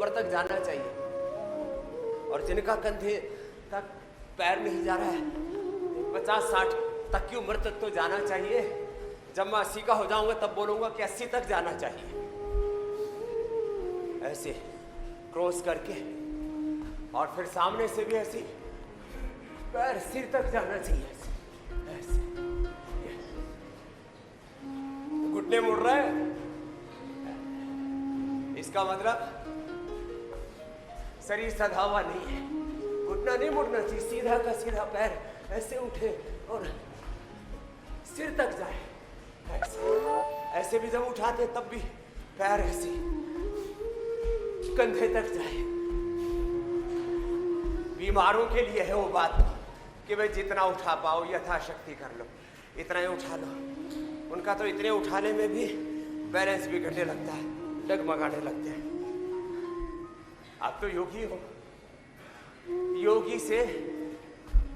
उम्र तक जाना चाहिए, और जिनका कंधे तक पैर नहीं जा रहा है 50-60 तक की उम्र तक तो जाना चाहिए। जब मैं 80 का हो जाऊंगा तब बोलूंगा कि 80 तक जाना चाहिए। ऐसे क्रॉस करके और फिर सामने से भी ऐसे पैर सिर तक जाना चाहिए। ऐसे घुटने मुड़ रहे हैं, इसका मतलब शरीर सधा हुआ नहीं है। घुटना नहीं मुड़ना चाहिए, सीधा का सीधा पैर ऐसे उठे और सिर तक जाए। ऐसे भी जब उठाते तब भी पैर ऐसे कंधे तक जाए। बीमारों के लिए है वो बात कि भाई जितना उठा पाओ यथाशक्ति कर लो, इतना ही उठा लो। उनका तो इतने उठाने में भी बैलेंस बिगड़ने लगता है, डगमगाने लगते हैं। आप तो योगी हो, योगी से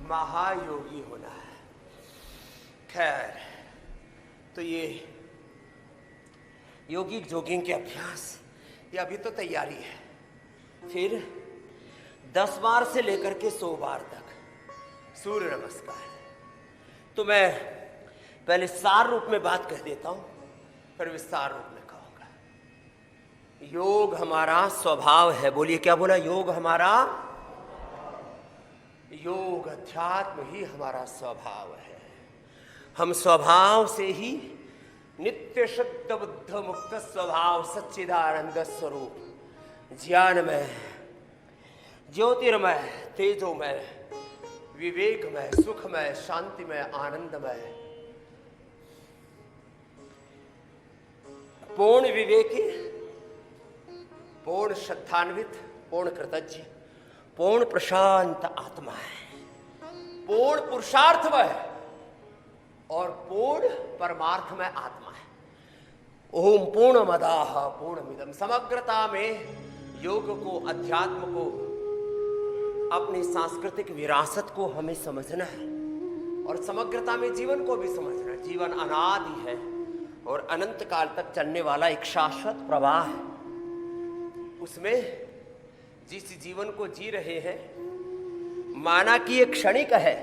महायोगी होना है। खैर, तो ये योगिक जोगिंग के अभ्यास ये अभी तो तैयारी है। फिर 10 बार से लेकर के 100 बार तक सूर्य नमस्कार। तो मैं पहले सार रूप में बात कह देता हूं, फिर विस्तार रूप में कहूंगा। योग हमारा स्वभाव है। बोलिए, क्या बोला? योग हमारा, योग अध्यात्म ही हमारा स्वभाव है। हम स्वभाव से ही नित्य शुद्ध बुद्ध मुक्त स्वभाव सच्चिदानंद स्वरूप ज्ञानमय, ज्योतिर्मय, तेजोमय, विवेकमय, सुखमय, शांतिमय, आनंदमय, पूर्ण विवेकी, पूर्ण श्रद्धान्वित, पूर्ण कृतज्ञ, पूर्ण प्रशांत आत्मा है, पूर्ण पुरुषार्थमय और पूर्ण परमार्थमय आत्मा है। ओम पूर्णमदाः पूर्णमिदं। समग्रता में योग को, अध्यात्म को, अपनी सांस्कृतिक विरासत को हमें समझना है और समग्रता में जीवन को भी समझना है। जीवन अनादि है और अनंत काल तक चलने वाला एक शाश्वत प्रवाह है। उसमें जिस जीवन को जी रहे हैं, माना कि ये क्षणिक है,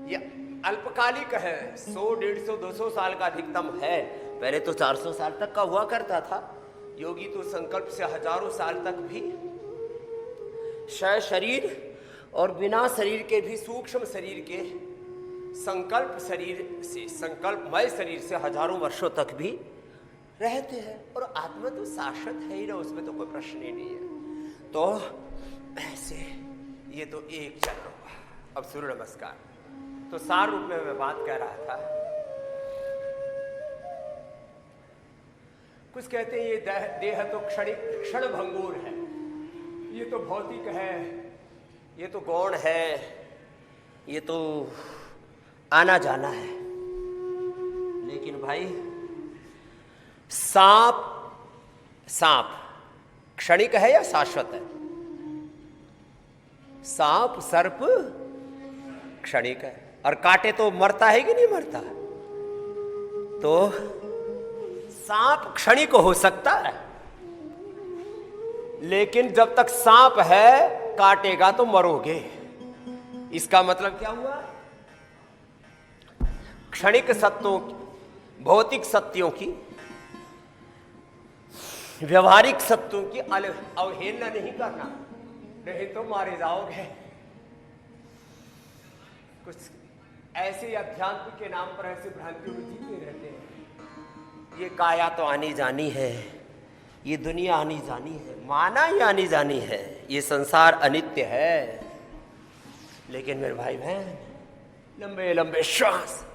ये अल्पकालिक है, 100, 150, 200 साल का अधिकतम है। पहले तो 400 साल तक का हुआ करता था। योगी तो संकल्प से हजारों साल तक भी क्षय शरीर और बिना शरीर के भी सूक्ष्म शरीर के संकल्प शरीर से, संकल्पमय शरीर से हजारों वर्षों तक भी रहते हैं। और आत्मा तो शाश्वत है ही ना, उसमें तो कोई प्रश्न ही नहीं है। तो ऐसे ये तो एक चल हुआ। अब सूर्य नमस्कार। तो सार रूप में मैं बात कह रहा था, कुछ कहते हैं ये देह तो क्षण भंगुर है, ये तो भौतिक है, ये तो गौण है, ये तो आना जाना है। लेकिन भाई सांप क्षणिक है या शाश्वत है? सांप सर्प क्षणिक है, और काटे तो मरता है कि नहीं मरता? तो सांप क्षणिक हो सकता है, लेकिन जब तक सांप है काटेगा तो मरोगे। इसका मतलब क्या हुआ? क्षणिक सत्यों, भौतिक सत्यों की, व्यवहारिक सत्यों की अवहेलना नहीं करना, नहीं तो मारे जाओगे। कुछ ऐसे अध्यात्म के नाम पर ऐसे भ्रांतियों में जीते रहते हैं। ये काया तो आनी जानी है, ये दुनिया आनी जानी है, माना ही आनी जानी है, ये संसार अनित्य है। लेकिन मेरे भाई बहन, लंबे लंबे श्वास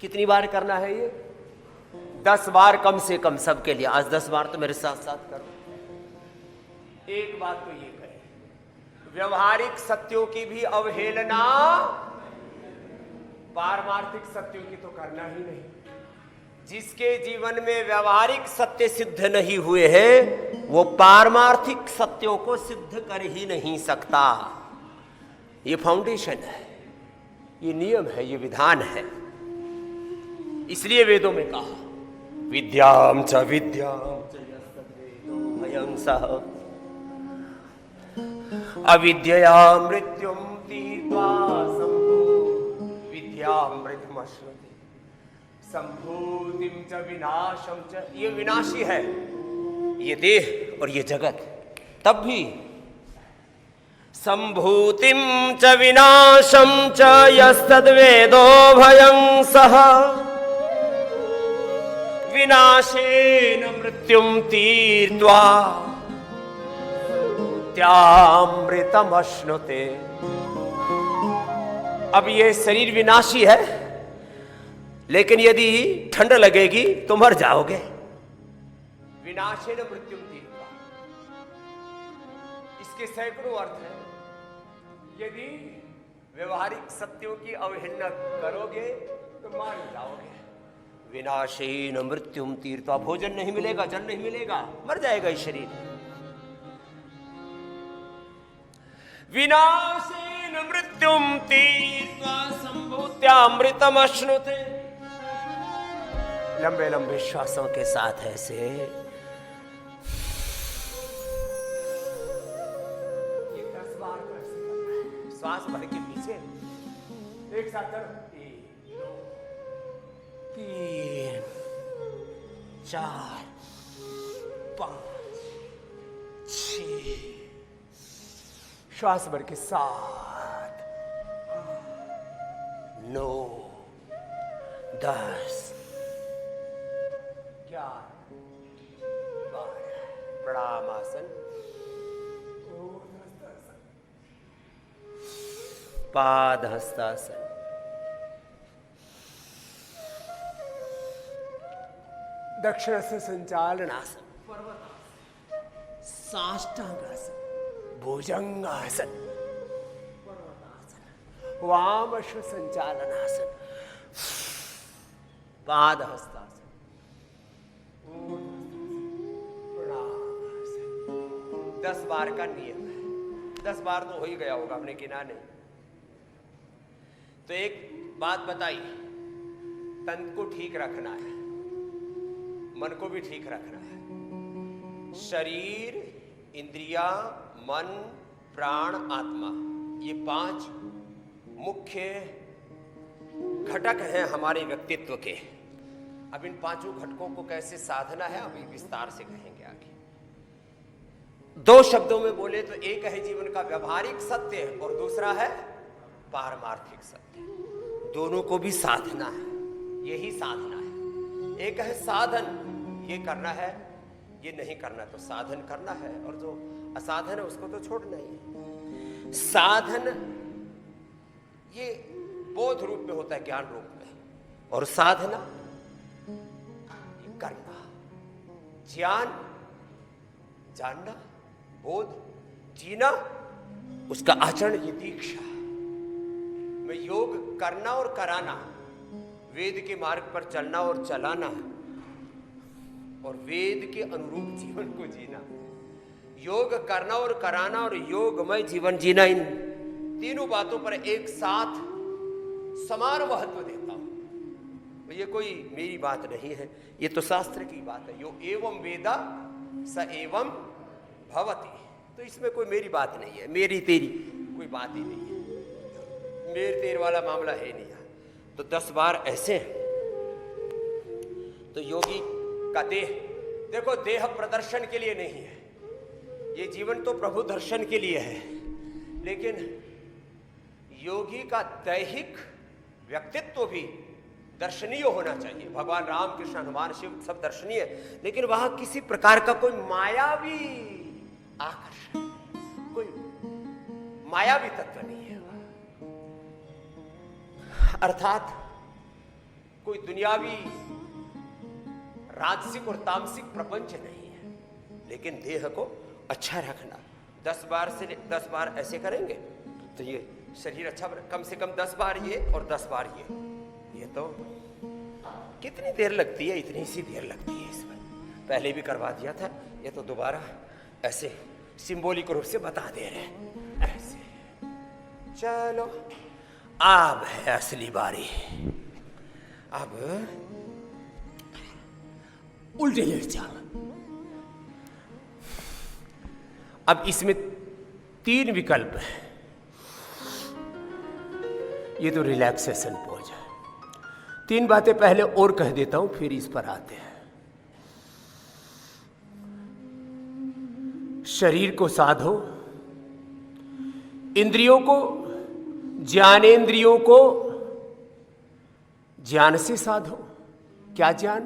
कितनी बार करना है? ये 10 बार कम से कम सबके लिए। आज 10 बार तो मेरे साथ साथ करो। एक बात तो ये करें, व्यवहारिक सत्यों की भी अवहेलना, पारमार्थिक सत्यों की तो करना ही नहीं। जिसके जीवन में व्यवहारिक सत्य सिद्ध नहीं हुए हैं, वो पारमार्थिक सत्यों को सिद्ध कर ही नहीं सकता। ये फाउंडेशन है, ये नियम है, ये विधान है। इसलिए वेदों में कहा, विद्याम च विद्याम च यस्तद्वेदो भयं सः अविद्यया मृत्युम तीर्त्वा सम्भू विद्यामृतमश्नुते संभूतिम च विनाशम च। ये विनाशी है ये देह और ये जगत, तब भी संभूतिम च विनाशम च यस्तद्वेदो भयं सः विनाशेन मृत्युम तीर्त्वा त्यामृतमश्नुते। अब ये शरीर विनाशी है, लेकिन यदि ठंड लगेगी तो मर जाओगे। विनाशेन मृत्युम तीर्त्वा, इसके सैकड़ों अर्थ हैं। यदि व्यवहारिक सत्यों की अवहेलना करोगे तो मार जाओगे। विनाशेन मृत्युम तीर्त्वा, भोजन नहीं मिलेगा, जल नहीं मिलेगा, मर जाएगा ये शरीर। विनाशेन मृत्युम तीर्त्वा संभूत्यामृतमश्नुते। लंबे लंबे श्वासों के साथ ऐसे ये 10 बार ऐसे करना है। श्वास भर के पीछे एक साथ करो। 3 4 5 6 श्वास भर के 7 9 10 11 12 प्रणामासन पाद हस्तासन दक्षिण से संचालनासन साष्टांगासन भुजंगासन वामश संचालनासन पाद हस्तासन प्रणामासन। 10 बार का नियम है। 10 बार तो हो ही गया होगा, हमने गिना नहीं। तो एक बात बताई, तन को ठीक रखना है, मन को भी ठीक रखना है। शरीर, इंद्रियां, मन, प्राण, आत्मा, ये 5 मुख्य घटक हैं हमारे व्यक्तित्व के। अब इन 5 घटकों को कैसे साधना है अभी विस्तार से कहेंगे आगे। 2 शब्दों में बोले तो एक है जीवन का व्यवहारिक सत्य और दूसरा है पारमार्थिक सत्य। दोनों को भी साधना है, यही साधना है। एक है साधन, ये करना है, ये नहीं करना तो साधन करना है, और जो असाधन है उसको तो छोड़ना ही है। साधन ये बोध रूप में होता है, ज्ञान रूप में, और साधना ये करना, ज्ञान, जानना, बोध, जीना, उसका आचरण, ये दीक्षा में योग करना और कराना, वेद के मार्ग पर चलना और चलाना, और वेद के अनुरूप जीवन को जीना। योग करना और कराना और योगमय जीवन जीना, इन तीनों बातों पर एक साथ समान महत्व देता हूं। ये कोई मेरी बात नहीं है, ये तो शास्त्र की बात है। यो एवं वेदा स एवं भवति। तो इसमें कोई मेरी बात नहीं है, मेरी तेरी कोई बात ही नहीं है, मेरे तेरे वाला मामला है नहीं। तो 10 बार ऐसे। तो योगी का देह, देखो देह प्रदर्शन के लिए नहीं है, ये जीवन तो प्रभु दर्शन के लिए है। लेकिन योगी का दैहिक व्यक्तित्व भी दर्शनीय होना चाहिए। भगवान राम, कृष्ण, हनुमान, शिव सब दर्शनीय, लेकिन वहां किसी प्रकार का कोई मायावी आकर्षण, कोई मायावी तत्व नहीं है। अर्थात कोई दुनियावी राजसिक और तामसिक प्रपंच नहीं है, लेकिन देह को अच्छा रखना। 10 बार से 10 बार ऐसे करेंगे तो ये शरीर अच्छा, कम से कम 10 बार ये और 10 बार ये तो कितनी देर लगती है, इतनी सी देर लगती है इसमें। पहले भी करवा दिया था, ये तो दोबारा ऐसे सिंबॉलिक रूप से बता दे रहे हैं ऐसे। चलो अब है असली बारी। अब उल्टे लेट जाओ। अब इसमें 3 विकल्प हैं। ये तो रिलैक्सेशन पोज है। 3 बातें पहले और कह देता हूं, फिर इस पर आते हैं। शरीर को साधो, इंद्रियों को, ज्ञानेंद्रियों को ज्ञान से साधो। क्या ज्ञान?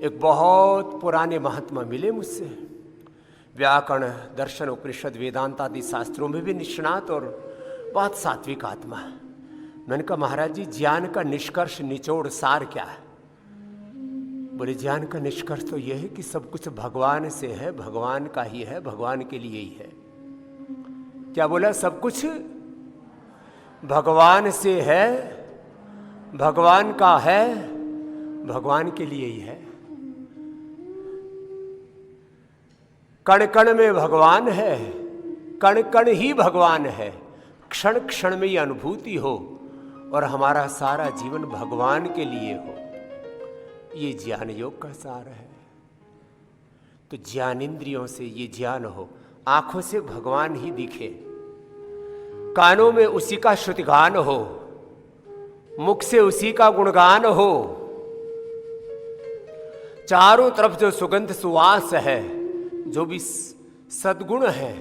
एक बहुत पुराने महात्मा मिले मुझसे, व्याकरण, दर्शन, उपनिषद, वेदांत आदि शास्त्रों में भी निष्णात और बहुत सात्विक आत्मा। मैंने कहा महाराज जी, ज्ञान का निष्कर्ष, निचोड़, सार क्या है? बोले ज्ञान का निष्कर्ष तो यह है कि सब कुछ भगवान से है, भगवान का ही है, भगवान के लिए ही है। क्या बोला? सब कुछ भगवान से है, भगवान का है, भगवान के लिए ही है। कण कण में भगवान है, कण कण ही भगवान है, क्षण क्षण में ये अनुभूति हो और हमारा सारा जीवन भगवान के लिए हो। ये ज्ञान योग का सार है। तो ज्ञानेंद्रियों से ये ज्ञान हो, आंखों से भगवान ही दिखे, कानों में उसी का श्रुतिगान हो, मुख से उसी का गुणगान हो, चारों तरफ जो सुगंध सुवास है, जो भी सद्गुण है।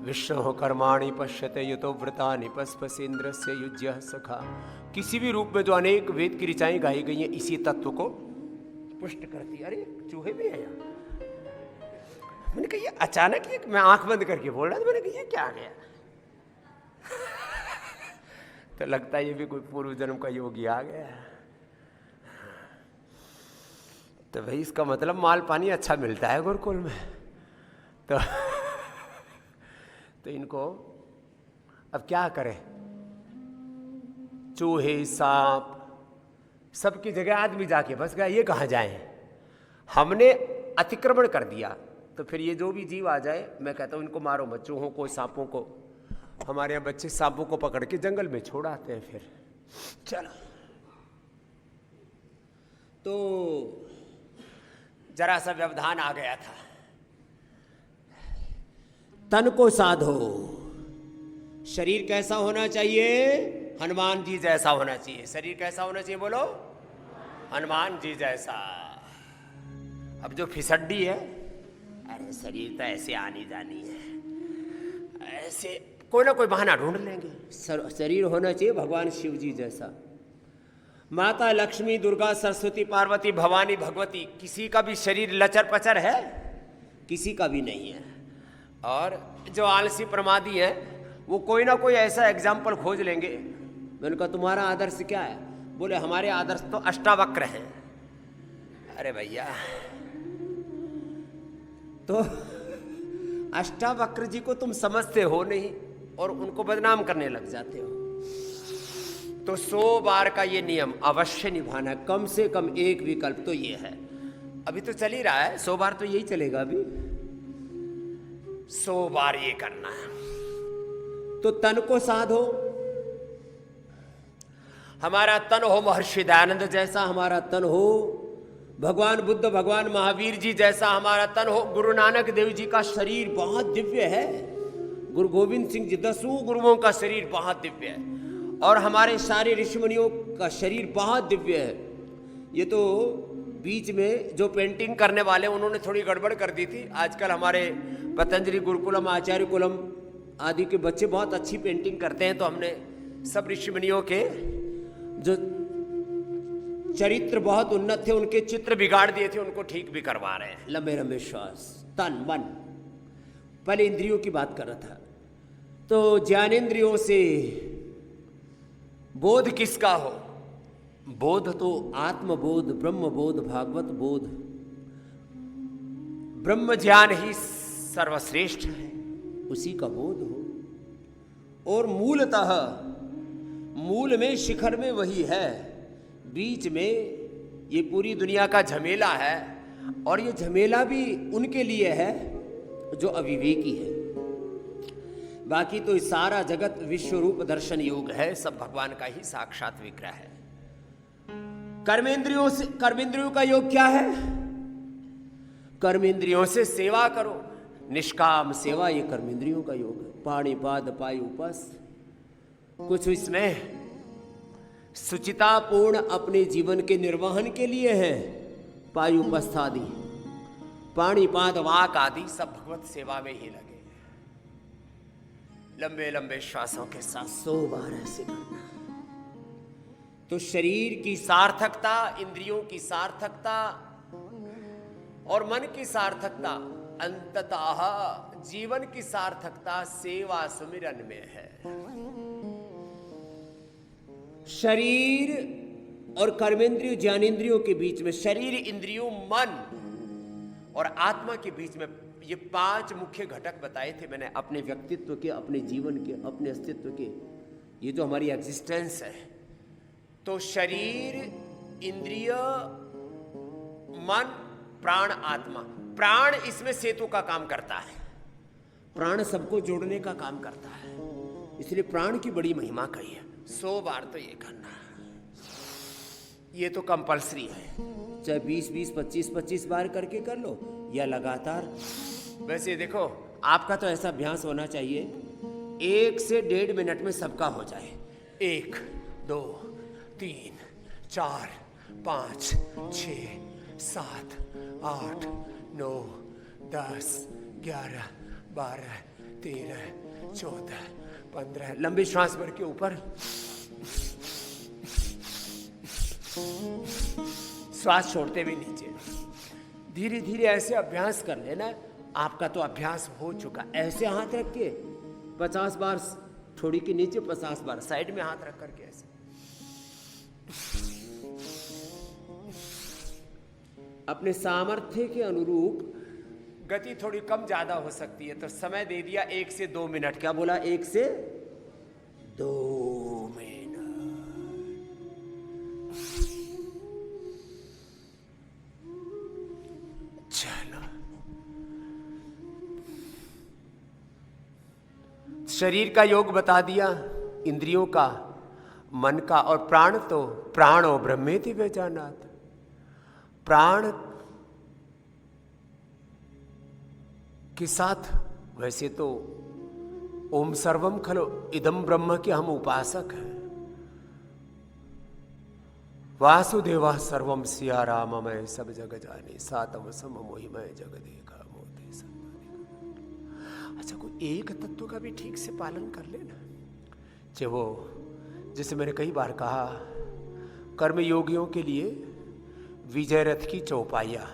विष्णु कर्माणि पश्यते युतो व्रतानि पस्पसेन्द्र से युज्य सखा। किसी भी रूप में जो अनेक वेद की ऋचाएं गाई गई हैं, इसी तत्व को पुष्ट करती। अरे चूहे भी हैं यहाँ। मैंने कहा ये अचानक ही, मैं आंख बंद करके बोल रहा था, मैंने कहा ये क्या आ गया? तो लगता है ये भी कोई पूर्व जन्म का योगी आ गया। तो भाई इसका मतलब माल पानी अच्छा मिलता है गुरुकुल में। तो इनको अब क्या करें? चूहे, सांप, सबकी जगह आदमी जाके बस गया। ये कहाँ जाए? हमने अतिक्रमण कर दिया। तो फिर ये जो भी जीव आ जाए, मैं कहता हूं इनको मारो मत, चूहों को, सांपों को। हमारे यहाँ बच्चे सांपों को पकड़ के जंगल में छोड़ आते हैं। फिर चलो, तो जरा सा व्यवधान आ गया था। तन को साधो। शरीर कैसा होना चाहिए? हनुमान जी जैसा होना चाहिए। शरीर कैसा होना चाहिए? बोलो, हनुमान जी जैसा। अब जो फिसड्डी है, अरे शरीर तो ऐसे आनी जानी है, ऐसे कोई ना कोई बहाना ढूंढ लेंगे। शरीर होना चाहिए भगवान शिव जी जैसा। माता लक्ष्मी, दुर्गा, सरस्वती, पार्वती, भवानी, भगवती, किसी का भी शरीर लचर पचर है? किसी का भी नहीं है। और जो आलसी प्रमादी है, वो कोई ना कोई ऐसा एग्जाम्पल खोज लेंगे। मैंने कहा तुम्हारा आदर्श क्या है? बोले हमारे आदर्श तो अष्टावक्र हैं। अरे भैया, तो अष्टावक्र जी को तुम समझते हो नहीं और उनको बदनाम करने लग जाते हो। तो 100 बार का ये नियम अवश्य निभाना है। कम से कम एक विकल्प तो ये है। अभी तो चल ही रहा है, 100 बार तो यही चलेगा। अभी 100 बार ये करना है। तो तन को साधो। हमारा तन हो महर्षि दयानंद जैसा, हमारा तन हो भगवान बुद्ध, भगवान महावीर जी जैसा, हमारा तन हो गुरु नानक देव जी का शरीर बहुत दिव्य है। गुरु गोविंद सिंह जी 10 गुरुओं का शरीर बहुत दिव्य है। और हमारे सारे ऋषिमुनियों का शरीर बहुत दिव्य है। ये तो बीच में जो पेंटिंग करने वाले उन्होंने थोड़ी गड़बड़ कर दी थी। आजकल हमारे पतंजलि गुरुकुलम, आचार्य कुलम आदि के बच्चे बहुत अच्छी पेंटिंग करते हैं। तो हमने सब ऋषिमुनियों के जो चरित्र बहुत उन्नत थे, उनके चित्र बिगाड़ दिए थे, उनको ठीक भी करवा रहे हैं। लंबे लंबे श्वास, तन मन। पहले इंद्रियों की बात कर रहा था। तो ज्ञानेंद्रियों से बोध किसका हो? बोध तो आत्मबोध, ब्रह्म बोध, भागवत बोध। ब्रह्म ज्ञान ही सर्वश्रेष्ठ है, उसी का बोध हो। और मूलतः मूल में, शिखर में वही है। बीच में ये पूरी दुनिया का झमेला है। और ये झमेला भी उनके लिए है जो अविवेकी है। बाकी तो सारा जगत विश्व रूप दर्शन योग है, सब भगवान का ही साक्षात विग्रह है। कर्मेंद्रियों का योग क्या है? कर्मेंद्रियों से सेवा करो। निष्काम सेवा ये कर्मेंद्रियों का योग है। पाणिपाद पायुपस, कुछ इसमें सुचितापूर्ण अपने जीवन के निर्वहन के लिए है। पायुपस्थादि, पाणिपाद, वाक आदि सब भगवत सेवा में ही लगे। लंबे लंबे श्वासों के साथ 100 बार ऐसे करना। तो शरीर की सार्थकता, इंद्रियों की सार्थकता और मन की सार्थकता, अंततः जीवन की सार्थकता सेवा सुमिरन में है। शरीर और कर्मेंद्रियों ज्ञानेंद्रियों के बीच में, शरीर इंद्रियों मन और आत्मा के बीच में ये 5 मुख्य घटक बताए थे मैंने, अपने व्यक्तित्व के, अपने जीवन के, अपने अस्तित्व के। ये जो हमारी एग्जिस्टेंस है, तो शरीर, इंद्रिय, मन, प्राण, आत्मा। प्राण इसमें सेतु का काम करता है, प्राण सबको जोड़ने का काम करता है, इसलिए प्राण की बड़ी महिमा कही है। 100 बार तो ये करना, ये तो कंपल्सरी है। चाहे 20-20, 25-25 बार करके कर लो या लगातार। वैसे देखो, आपका तो ऐसा अभ्यास होना चाहिए 1 से 1.5 मिनट में सबका हो जाए। 1, 2, 3, 4, 5, 6, 7, 8, 9, 10, 11, 12, 13, 14, 15। लंबी श्वास भर के ऊपर श्वास छोड़ते भी नीचे। धीरे धीरे ऐसे अभ्यास कर लेना। आपका तो अभ्यास हो चुका। ऐसे हाथ रख के 50 बार थोड़ी के नीचे, 50 बार साइड में हाथ रख करके ऐसे। अपने सामर्थ्य के अनुरूप गति थोड़ी कम ज्यादा हो सकती है, तो समय दे दिया 1 से 2 मिनट। क्या बोला? 1 से 2 मिनट। चलो, शरीर का योग बता दिया, इंद्रियों का, मन का, और प्राण तो प्राणो ब्रह्मेति व्यजानात्। प्राण के साथ वैसे तो ओम सर्वम खलो इदम ब्रह्म के हम उपासक हैं। वासुदेवा सर्वम सिया राममय सब जग जाने, सातम सम मोहिमय जग देखा मोते सब। अच्छा, कोई एक तत्व का भी ठीक से पालन कर लेना। चाहे वो, जैसे मैंने कई बार कहा, कर्म योगियों के लिए विजय रथ की चौपाइयाँ।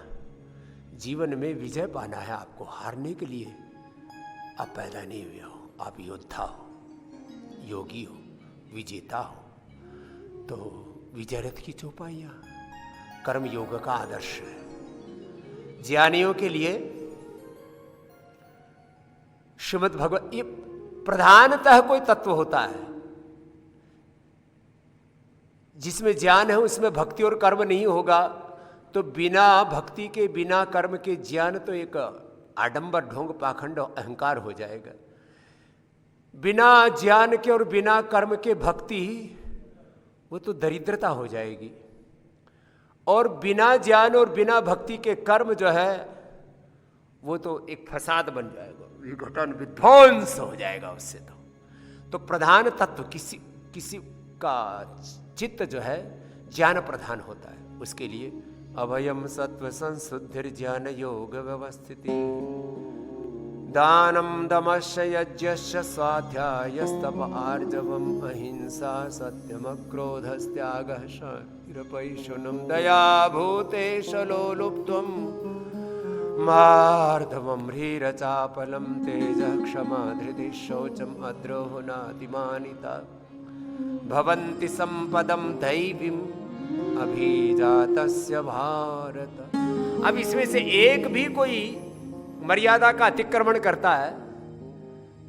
जीवन में विजय पाना है आपको, हारने के लिए आप पैदा नहीं हुए हो। आप योद्धा हो, योगी हो, विजेता हो। तो विजय रथ की चौपाइयाँ कर्म योग का आदर्श है। ज्ञानियों के लिए श्रीमद् भगवत, ये प्रधानतः कोई तत्व होता है जिसमें ज्ञान है, उसमें भक्ति और कर्म नहीं होगा तो बिना भक्ति के, बिना कर्म के ज्ञान तो एक आडंबर, ढोंग, पाखंड, अहंकार हो जाएगा। बिना ज्ञान के और बिना कर्म के भक्ति, वो तो दरिद्रता हो जाएगी। और बिना ज्ञान और बिना भक्ति के कर्म जो है, वो तो एक फसाद बन जाएगा, विघटन, विध्वंस हो जाएगा उससे। तो प्रधान तत्व किसी का चित्त जो है ज्ञान प्रधान होता है। उसके लिए अभयम सत्व संशुद्धिर ज्ञान योग व्यवस्थिति, दानम दमस्य यज्ञस्य स्वाध्यायस्तप आर्जवम अहिंसा सत्यम क्रोधस्त्यागः शान्तिरपैशुनम दया भूतेश लोलुप्त्वं मार्दवम ह्रीरचापलम तेजः क्षमा धृतिः शौचम अद्रोह नातिमानिता भवन्ति संपदम दैवीम अभिजातस्य भारत। अब इसमें से एक भी कोई मर्यादा का अतिक्रमण करता है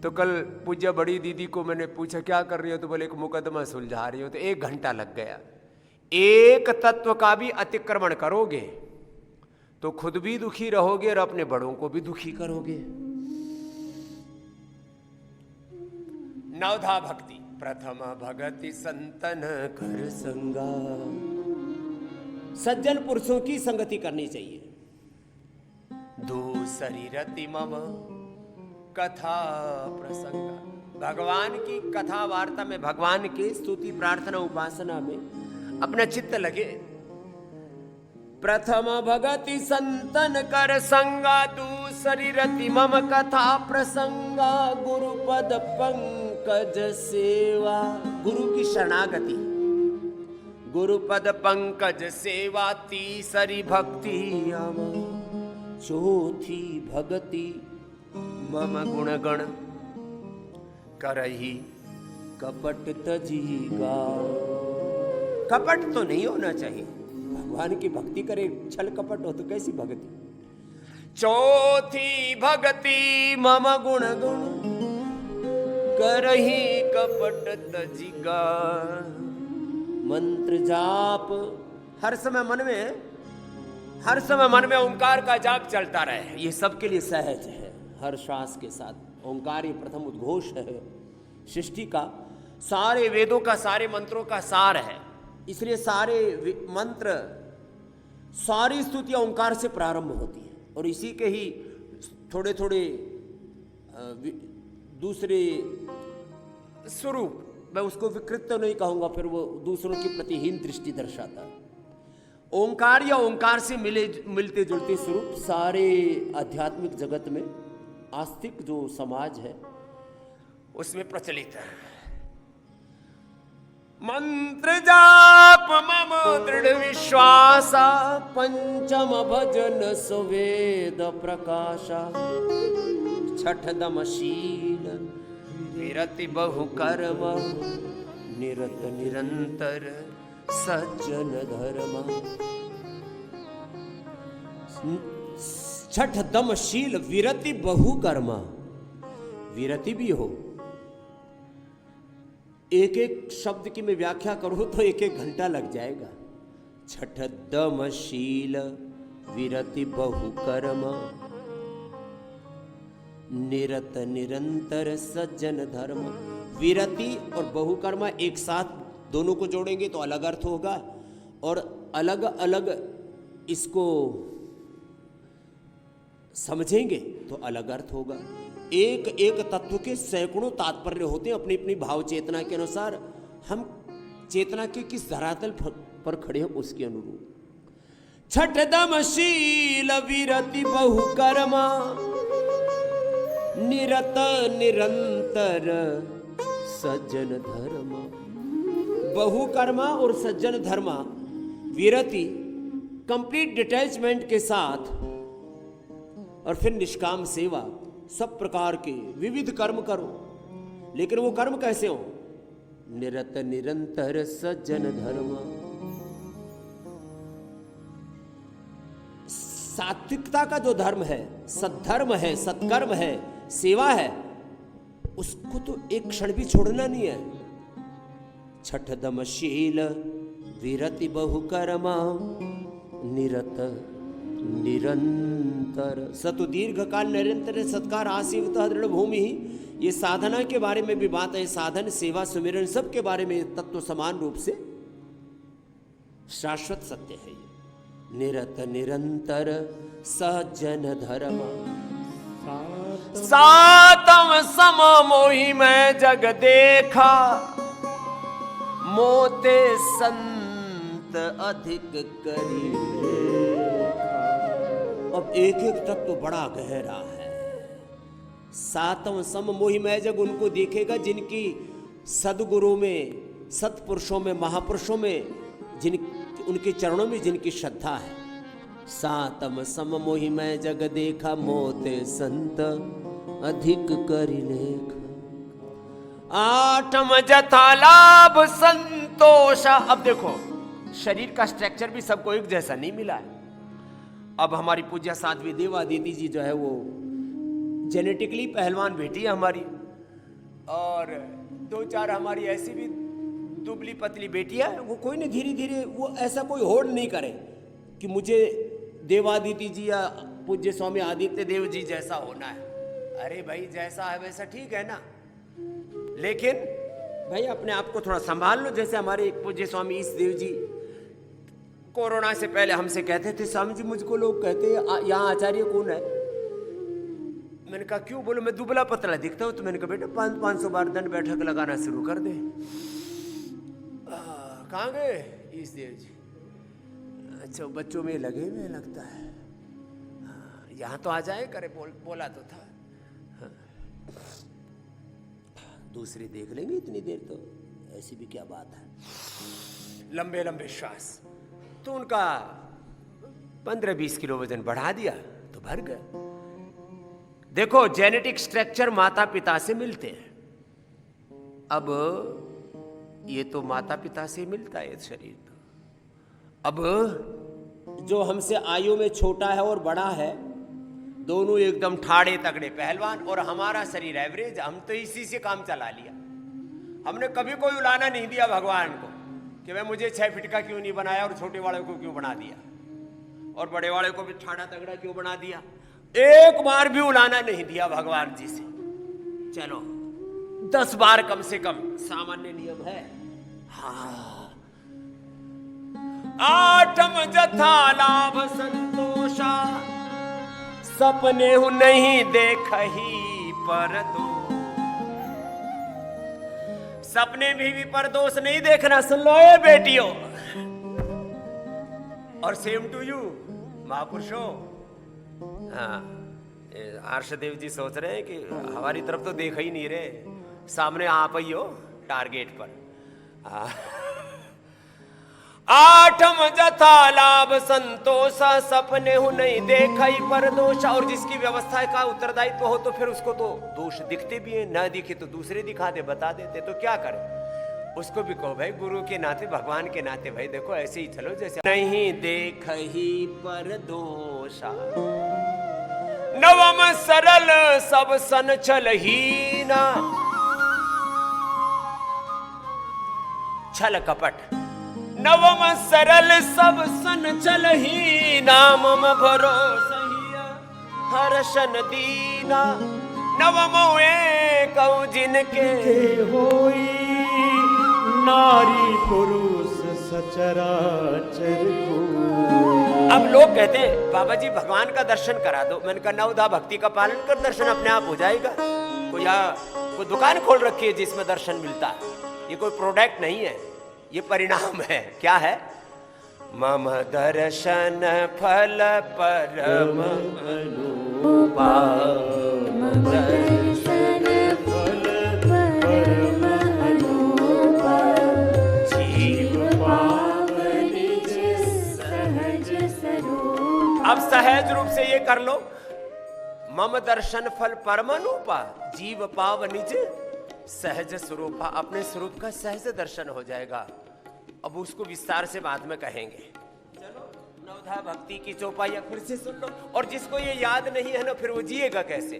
तो, कल पूज्य बड़ी दीदी को मैंने पूछा क्या कर रही हो, तो बोले एक मुकदमा सुलझा रही हो। तो 1 घंटा लग गया। एक तत्व का भी अतिक्रमण करोगे तो खुद भी दुखी रहोगे और अपने बड़ों को भी दुखी करोगे। नवधा भक्ति प्रथम भगति संतन कर संगा, सज्जन पुरुषों की संगति करनी चाहिए। दूसरी रति मम कथा प्रसंग, भगवान की कथा वार्ता में, भगवान के स्तुति प्रार्थना उपासना में अपना चित्त लगे। प्रथम भगति संतन कर संगा, दूसरी रति मम कथा प्रसंगा, गुरुपद पंकज सेवा, गुरु की शरणागति, गुरुपद पंकज सेवा, तीसरी भक्ति मम, चौथी भगति मम गुण गण, करही कपट तजीगा। कपट तो नहीं होना चाहिए, भगवान की भक्ति करे छल कपट हो तो कैसी भक्ति। चौथी भक्ति मम गुण गुण, करही कपट तजिगा। मंत्र जाप हर समय मन में ओंकार का जाप चलता रहे, ये सबके लिए सहज है। हर श्वास के साथ ओंकार ही प्रथम उद्घोष है, सृष्टि का, सारे वेदों का, सारे मंत्रों का सार है। इसलिए सारे मंत्र, सारी स्तुतियां ओंकार से प्रारंभ होती हैं, और इसी के ही थोड़े थोड़े दूसरे स्वरूप, मैं उसको विकृत तो नहीं कहूंगा, फिर वो दूसरों के प्रति हीन दृष्टि दर्शाता है। ओंकार या ओंकार से मिलते जुलते स्वरूप सारे आध्यात्मिक जगत में, आस्तिक जो समाज है उसमें प्रचलित है। मंत्र जाप मम दृढ़ विश्वासा, पंचम भजन सुवेद प्रकाशा, छठ दम शील विरति बहु कर्म, निरत निरंतर सज्जन धर्म। छठ दम शील विरति बहु कर्म, विरति भी हो। एक एक शब्द की मैं व्याख्या करूं तो एक एक घंटा लग जाएगा। छठ दम शील विरति बहु कर्म, निरत निरंतर सज्जन धर्म। विरति और बहुकर्मा एक साथ दोनों को जोड़ेंगे तो अलग अर्थ होगा, और अलग अलग इसको समझेंगे तो अलग अर्थ होगा। एक एक तत्व के सैकड़ों तात्पर्य होते हैं अपनी अपनी भाव चेतना के अनुसार। हम चेतना के किस धरातल पर खड़े हैं उसके अनुरूप। छठ दम शील विरति बहुकर्मा, निरत निरंतर सज्जन धर्म। बहुकर्मा और सज्जन धर्मा, विरति कंप्लीट डिटैचमेंट के साथ, और फिर निष्काम सेवा, सब प्रकार के विविध कर्म करो। लेकिन वो कर्म कैसे हो? निरत निरंतर सज्जन धर्म। सात्विकता का जो धर्म है, सद्धर्म है, सत्कर्म है, सेवा है, उसको तो एक क्षण भी छोड़ना नहीं है। छठ दम शील विरति बहुकर्मा, निरत निरंतर सतु दीर्घ काल निरंतर सत्कार आसीवत दृढ़ भूमि। ये साधना के बारे में भी बात है, साधन सेवा सुमिरन सब के बारे में तत्व समान रूप से शाश्वत सत्य है। ये निरत निरंतर सज्जन धर्म, सातम सम मोहि मैं जग देखा, मोते संत अधिक करी। अब एक एक तत्व बड़ा गहरा है। सातम सम मोहि मैं जग उनको देखेगा जिनकी सदगुरु में, सत्पुरुषों में, महापुरुषों में, जिन उनके चरणों में जिनकी श्रद्धा है। सातम सम मोहि मैं जग देखा, मोते संत अधिक करि लेख। आठम जथा लाभ संतोष। अब देखो शरीर का स्ट्रक्चर भी सबको एक जैसा नहीं मिला है। अब हमारी पूज्य साध्वी देवा दीदी जी जो है वो जेनेटिकली पहलवान बेटी है हमारी, और दो चार हमारी ऐसी भी दुबली पतली बेटियां, वो कोई नहीं, धीरे धीरे वो ऐसा कोई होड़ नहीं करे कि मुझे देवा दीदी जी या पूज्य स्वामी आदित्य देव जी जैसा होना है। अरे भाई जैसा है वैसा ठीक है ना, लेकिन भाई अपने आप को थोड़ा संभाल लो। जैसे हमारे पूज्य स्वामी ईश देव जी कोरोना से पहले हमसे कहते थे, स्वामी जी मुझको लोग कहते हैं यहाँ आचार्य कौन है? मैंने कहा क्यों? बोले मैं दुबला पतला दिखता हूँ। तो मैंने कहा बेटा 500 बार दंड बैठक लगाना शुरू कर दे। कहाँ गए ईश देव जी? अच्छा बच्चों में लगे हुए लगता है। यहाँ तो आ जाए करे, बोला तो था। दूसरी देख लेंगे इतनी देर तो, ऐसी भी क्या बात है। लंबे लंबे श्वास। तो उनका 15-20 किलो वजन बढ़ा दिया तो भर गया। देखो जेनेटिक स्ट्रक्चर माता पिता से मिलते हैं। अब ये तो माता पिता से मिलता है शरीर तो। अब जो हमसे आयु में छोटा है और बड़ा है, दोनों एकदम ठाड़े तगड़े पहलवान, और हमारा शरीर एवरेज। हम तो इसी से काम चला लिया। हमने कभी कोई उलाना नहीं दिया भगवान को कि भाई मुझे 6 फीट का क्यों नहीं बनाया और छोटे वाले को क्यों बना दिया और बड़े वाले को भी ठाड़ा तगड़ा क्यों बना दिया। एक बार भी उलाना नहीं दिया भगवान जी से। चलो 10 बार कम से कम सामान्य नियम है। हाँ। आठम जथा लाभ संतोषा, सपने हूं नहीं देखही पर दो। सपने में भी परदोष नहीं देखना। सुन लो ये बेटियों, और सेम टू यू महापुरुषों। हाँ, हर्षदेव जी सोच रहे हैं कि हमारी तरफ तो देख ही नहीं रहे, सामने आप ही हो टारगेट पर। आठम जथा लाभ संतोष, सपने हूं नहीं देखई पर दोष। और जिसकी व्यवस्था का उत्तरदायित्व हो तो फिर उसको तो दोष दिखते भी है, ना दिखे तो दूसरे दिखा दे, बता देते। तो क्या करें? उसको भी कहो भाई गुरु के नाते, भगवान के नाते, भाई देखो ऐसे ही चलो जैसे नहीं देखही पर दोषा। नवम सरल सब सन छलहीना, छल कपट। नवम सरल सब सन छलहीना, मम भरोसहिया हर्षन दीना। नवम एक जिनके होई, नारी पुरुष सचराचर को। अब लोग कहते हैं बाबा जी भगवान का दर्शन करा दो। मैंने कहा नवधा भक्ति का पालन कर, दर्शन अपने आप हो जाएगा। कोई दुकान खोल रखी है जिसमें दर्शन मिलता है। ये कोई प्रोडक्ट नहीं है, ये परिणाम है। क्या है? मम दर्शन फल परम अनुपा, दर्शन फल परम अनुपा, जीव पाव निज सहज स्वरूप। अब सहज रूप से ये कर लो। मम दर्शन फल परम अनुपा, जीव पाव निज सहज स्वरूप। अपने स्वरूप का सहज दर्शन हो जाएगा। अब उसको विस्तार से बाद में कहेंगे। चलो नवधा भक्ति की चौपाइयां फिर से सुन लो। और जिसको ये याद नहीं है ना, फिर वो जिएगा कैसे?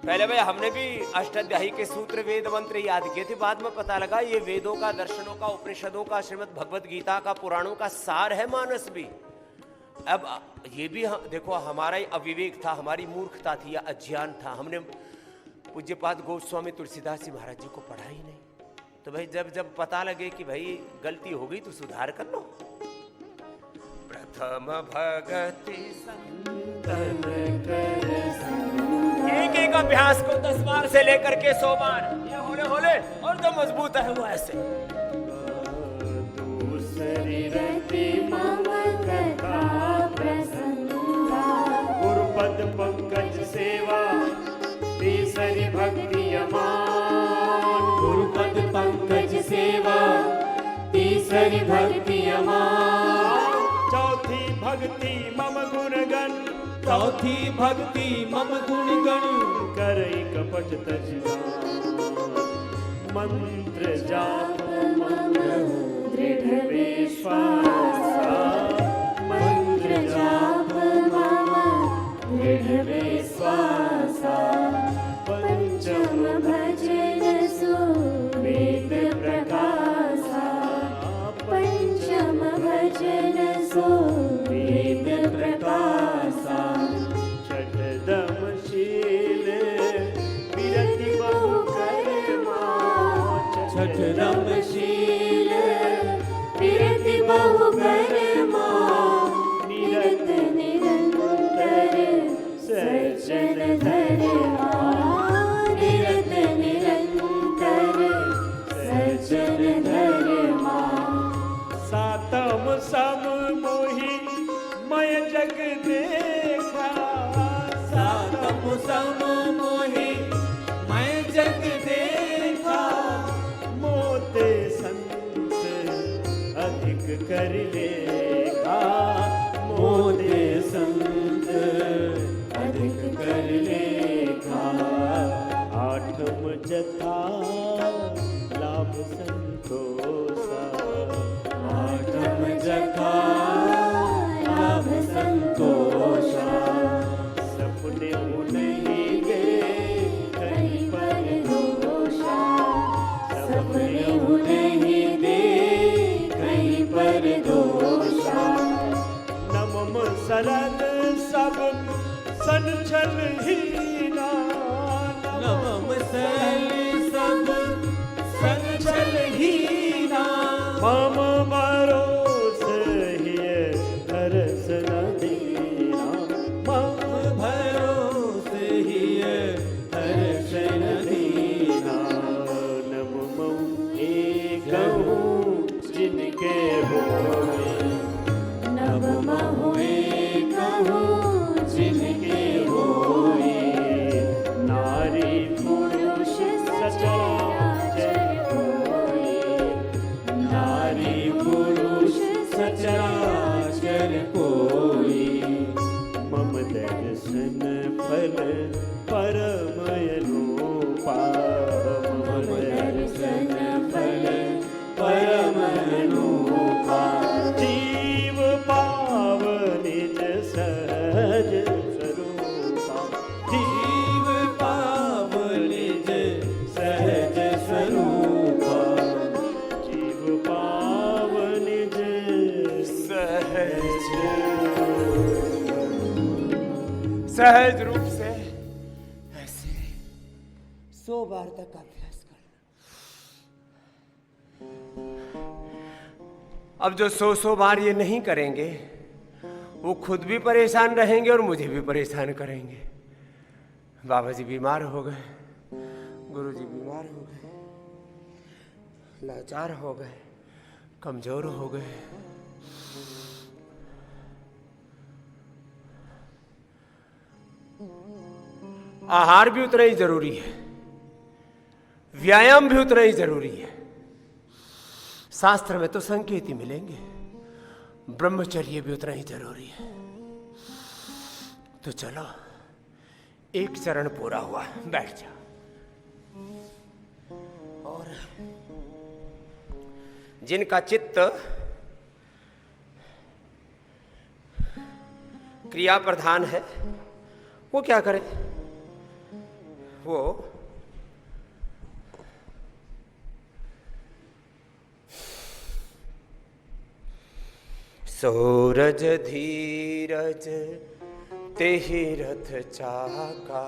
पहले भाई हमने भी अष्टाध्यायी के सूत्र वेद मंत्र याद किए थे। बाद में पता लगा ये वेदों का, दर्शनों का, उपनिषदों का, श्रीमद् भगवत गीता का, पुराणों का सार है मानस भी। अब ये भी देखो हमारा ही अविवेक था, हमारी मूर्खता थी या अज्ञान था। हमने पूज्यपाद गोस्वामी तुलसीदास जी महाराज जी को पढ़ा ही नहीं। तो भाई जब पता लगे कि भाई गलती हो गई तो सुधार कर लो। प्रथम भगति संतन कर, एक अभ्यास को 10 बार से लेकर के 100 बार, ये होले होले। और जो मजबूत है वो ऐसे। दूसरी रति मम कथा प्रसन्ना, गुरुपद पंकज सेवा तीसरी भक्ति अमान। गुरुपद पंकज सेवा तीसरी भक्ति अमान। चौथी भक्ति मम गुणगण, चौथी भक्ति मम गुणगण। करई कपट तजना, मंत्र जाप मम दृढ़ विश्वासा। मंत्र जाप मम दृढ़ विश्वासा। पंचम भजन सो वेद प्रकाशा। पंचम भजन सो वेद प्रकाशा। छठदम शील विरति बहु कर्मा। छठदम शील विरति बहु कर्मा। निरत निरंतर सज्जन धर्म धर्मा निरत निरंतर सज्जन धर्मा। सातम सम मोहि मय जग देखा, सातम सम मोहि मैं जग देखा, मोते संत अधिक कर लेखा, मोते संत अधिक कर लेखा। आठम जथा लाभ संतोषा, आठम जथा लाभ संतोषा। सपने नहीं गए कहीं पर दोषा, सपने नहीं दे कहीं पर दोषा। नमम सरल सब संचल हीना, नवम सरल सब संचल हीना। मम भरोस हिय हरस न दीना, मम भरोस हिय हर्ष न दीना। नमम एकहु जिनके होए, नव महुए कहूँ जिनके होए। नारी पुरुष सचराचर कोई, नारी पुरुष सचराचर कोई। मम दर्शन फल परम अनुपा, मम दर्शन फल परम अनुपा। जीव पाव निज सहज स्वरूपा, जीव पाव निज सहज स्वरूपा। जीव पाव निज सहज रूप से ऐसे 100 बार तक अभ्यास करना। अब जो 100 बार ये नहीं करेंगे वो खुद भी परेशान रहेंगे और मुझे भी परेशान करेंगे। बाबा जी बीमार हो गए, गुरु जी बीमार हो गए, लाचार हो गए, कमजोर हो गए। आहार भी उतना ही जरूरी है, व्यायाम भी उतना ही जरूरी है। शास्त्र में तो संकेत ही मिलेंगे, ब्रह्मचर्य भी उतना ही जरूरी है। तो चलो, एक चरण पूरा हुआ, बैठ जा। और जिनका चित्त क्रिया प्रधान है वो क्या करे? वो सूरज धीरज तेहि रथ चाका,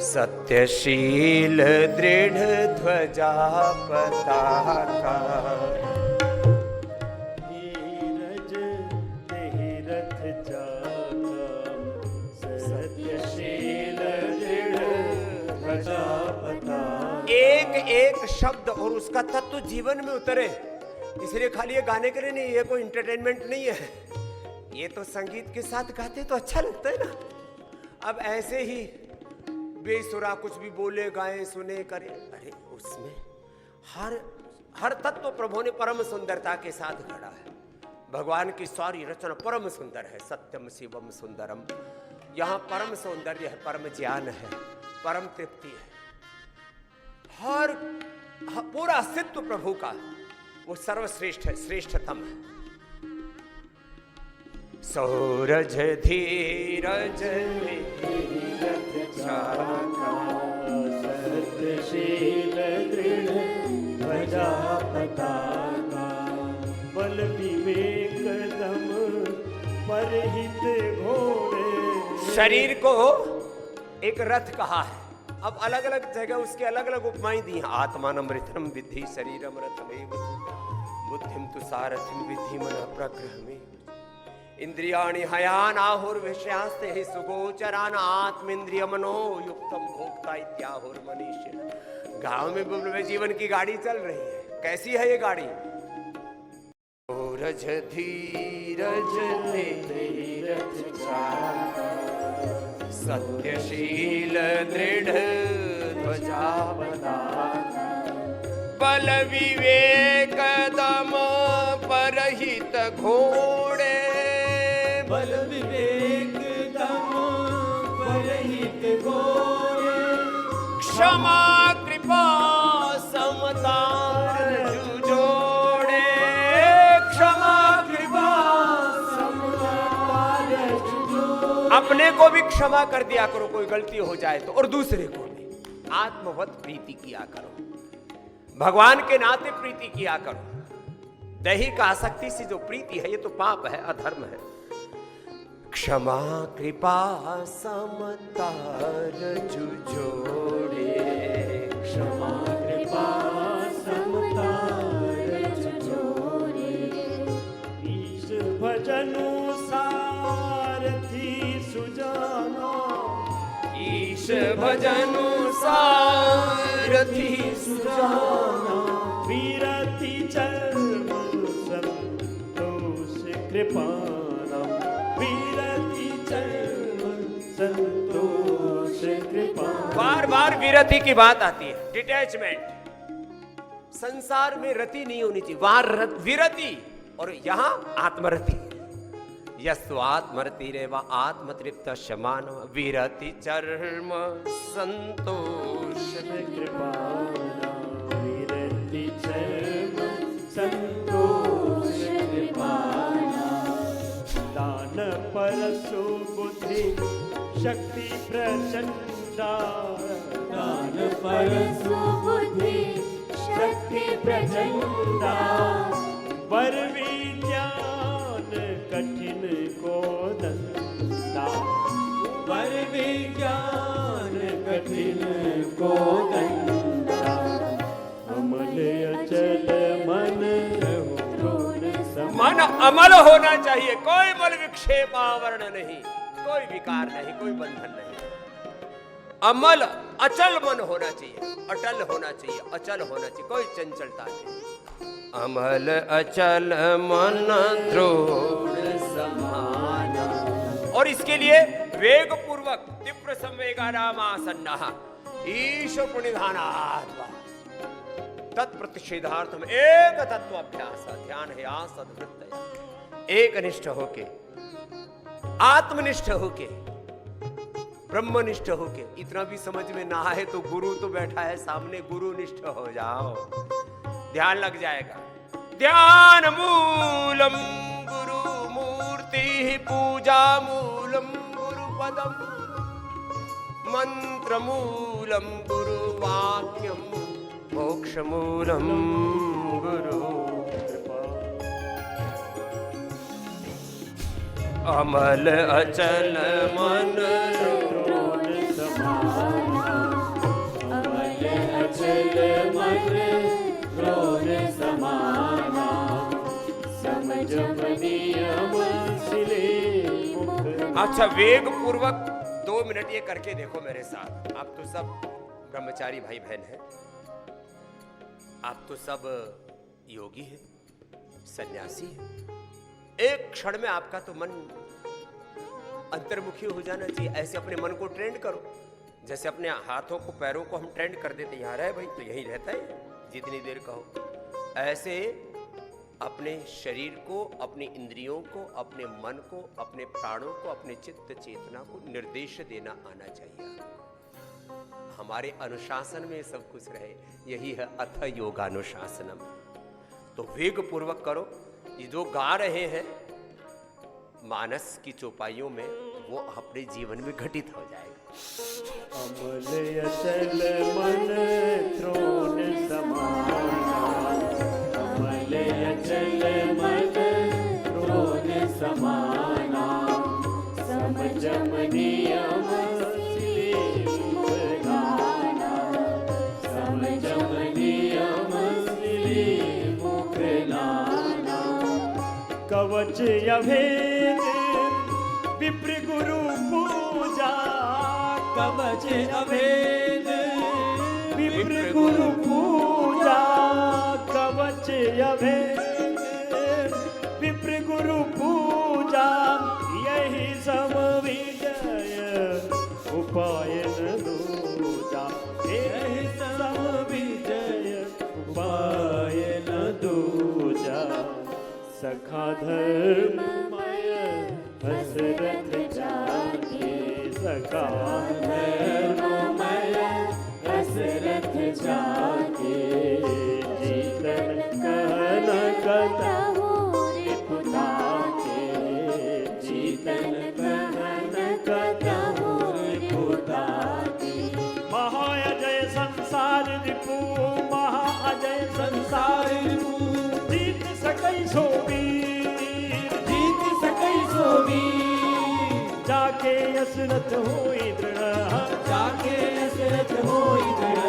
सत्यशील दृढ़ ध्वजा पताका। धीरज तेहि रथ चाका, सत्यशील दृढ़ ध्वजा पताका। एक एक शब्द और उसका तत्व जीवन में उतरे, इसलिए खाली ये गाने के लिए नहीं, ये कोई एंटरटेनमेंट नहीं है। ये तो संगीत के साथ गाते तो अच्छा लगता है ना। अब ऐसे ही बेसुरा कुछ भी बोले, गाएं, सुने, करें, अरे उसमें हर तत्व प्रभु ने परम सुंदरता के साथ गढ़ा है। भगवान की सारी रचना परम सुंदर है। सत्यम शिवम सुंदरम, यहाँ परम सौंदर्य है, परम ज्ञान है, परम तृप्ति है। पूरा अस्तित्व प्रभु का वो सर्वश्रेष्ठ है, श्रेष्ठतम है। सूरज धीरज रथ चाका, सत्यशील दृढ़ ध्वजा पताका। बल विवेक दम परहित घोड़े। शरीर को एक रथ कहा है। अब अलग अलग जगह उसके अलग अलग उपमाएं दी हैं। आत्मानमृतम विद्धि शरीरम रथमेव, बुद्धिम तु सारथिम विद्धि मनः प्रग्रहमेव। इंद्रियाणि हयानाहुर्विषयास्ते हि सुगोचरान् आत्मेन्द्रिय मनो युक्तम भोक्ता इत्याहुर्मनीषिण। गांव में जीवन की गाड़ी चल रही है। कैसी है ये गाड़ी? धीरज धीरज धीरज सत्यशील दृढ़ ध्वजा बल विवेक दम परहित घोड़े। बल विवेक दम परहित घोड़े। क्षमा कृपा समता जुझोड़े। क्षमा कृपा अपने को भी क्षमा कर दिया करो कोई गलती हो जाए तो, और दूसरे को भी आत्मवत प्रीति किया करो, भगवान के नाते प्रीति किया करो। दैहिक आसक्ति से जो प्रीति है ये तो पाप है, अधर्म है। क्षमा कृपा समता जुझोड़े। क्षमा कृपा समता जुझोड़े। ईश भजनु सारथी सुजाना। ईश भजनु सारथी सुजाना। विरति चर्म संतोष कृपाणम। विरति चर्म संतोष कृपाणम। बार बार विरति की बात आती है, डिटैचमेंट। संसार में रति नहीं होनी चाहिए, वहां विरति, और यहां आत्मरति। यस्तु आत्मरति रेवा आत्मतृप्त शमान विरति चर्म संतोष कृपाणम। विरति चर्म संतोष कृपाणम। दान परसु बुद्धि शक्ति प्रचंडा। दान परसु बुद्धि शक्ति प्रचंडा। वर विज्ञान कठिन को दंडा। वर विज्ञान कठिन को दंडा। अमल अचल मन मन अमल होना चाहिए, कोई बल विक्षेप आवरण नहीं, कोई विकार नहीं, कोई बंधन नहीं। अमल अचल मन होना चाहिए, अटल होना चाहिए, अचल होना चाहिए, कोई चंचलता नहीं। अमल अचल मन दृढ़ समान। और इसके लिए वेग पूर्वक तीव्र संवेगानामासन्नः ईश प्रणिधानात् तत्प्रतिषेधार्थम एक तत्व अभ्यास ध्यान है सद्वृत्त। एक निष्ठ होके, आत्मनिष्ठ होके, ब्रह्मनिष्ठ होके। इतना भी समझ में ना आए तो गुरु तो बैठा है सामने, गुरु निष्ठ हो जाओ, ध्यान लग जाएगा। ध्यान मूलम गुरु मूर्ति पूजा मूलम गुरु पदम मंत्र मूलम गुरु वाक्यम मोक्ष मूलम गुरु कृपा। अमल अचल मन द्रोण समाना। अमल अचल मन द्रोण समाना। समझम नियम सिले मुख। अच्छा, वेग पूर्वक 2 मिनट ये करके देखो मेरे साथ। आप तो सब ब्रह्मचारी भाई बहन हैं, आप तो सब योगी हैं, सन्यासी हैं। एक क्षण में आपका तो मन अंतर्मुखी हो जाना चाहिए। ऐसे अपने मन को ट्रेंड करो, जैसे अपने हाथों को पैरों को हम ट्रेंड कर देते, यहाँ रहे भाई तो यहीं रहता है जितनी देर कहो। ऐसे अपने शरीर को, अपनी इंद्रियों को, अपने मन को, अपने प्राणों को, अपने चित्त चेतना को निर्देश देना आना चाहिए। हमारे अनुशासन में सब कुछ रहे, यही है अथ योगानुशासनम। तो वेग पूर्वक करो। ये जो गा रहे हैं मानस की चौपाइयों में, वो अपने जीवन में घटित हो जाएगा। अमल अचल मन द्रोण समाना। अमल अचल मन द्रोण समाना। समझम नियम कवच अभेद अभेद विप्र गुरु पूजा कवच अभेद, विप्र गुरु पूजा यही सब विजय उपाय न दूजा, यही सब विजय उपाय न दूजा। सखा धर्ममय दशरथ जाके, सखा धर्ममय दशरथ जाके, जीतन कहन कतहु रिपुता के, जीतन कहन कतहु रिपुता के। महाअजय संसार रिपु, महाअजय संसार रिपु, जीत सकई सो वीर, जीत सकई सो वीर, जाके असरथ होई दृढ़, जाके असरथ होई दृढ़,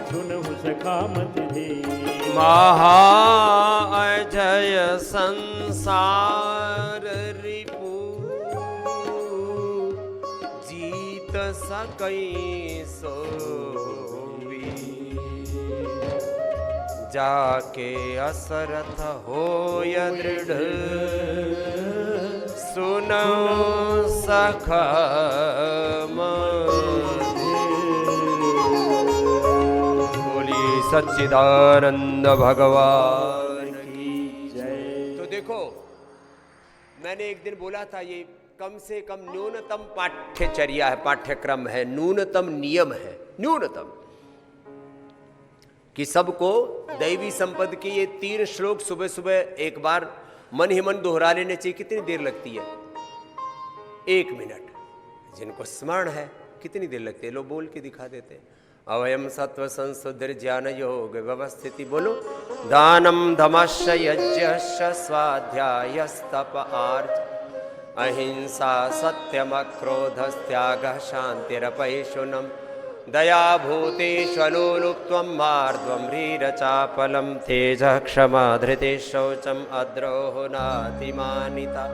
सुनहु सखा मत दे। महाअजय संसार रिपु, जीत सकई सो वीर, जाके असरथ होय दृढ़, सुनो सखा सच्चिदानंद भगवान की जय। तो देखो, मैंने एक दिन बोला था ये कम से कम न्यूनतम पाठ्यचर्या है, पाठ्यक्रम है, न्यूनतम नियम है, न्यूनतम, कि सबको दैवी संपद के ये 3 श्लोक सुबह सुबह एक बार मन ही मन दोहरा लेने चाहिए। कितनी देर लगती है? 1 मिनट। जिनको स्मरण है कितनी देर लगती है? लोग बोल के दिखा देते हैं। अवयम सत्व संशुद्धि ज्ञान योग व्यवस्थिति, बोलो। दानम धमश्च यज्ञश्च स्वाध्यायस्तप आर्च, अहिंसा सत्यम क्रोधस्त्यागः शान्तिरपैशुनम्, दया भूतेष्वलोलुप्त्वं मार्द्वं ह्रीरचापलं, तेजः क्षमा धृतिः शौचम् अद्रोहो नातिमानिता,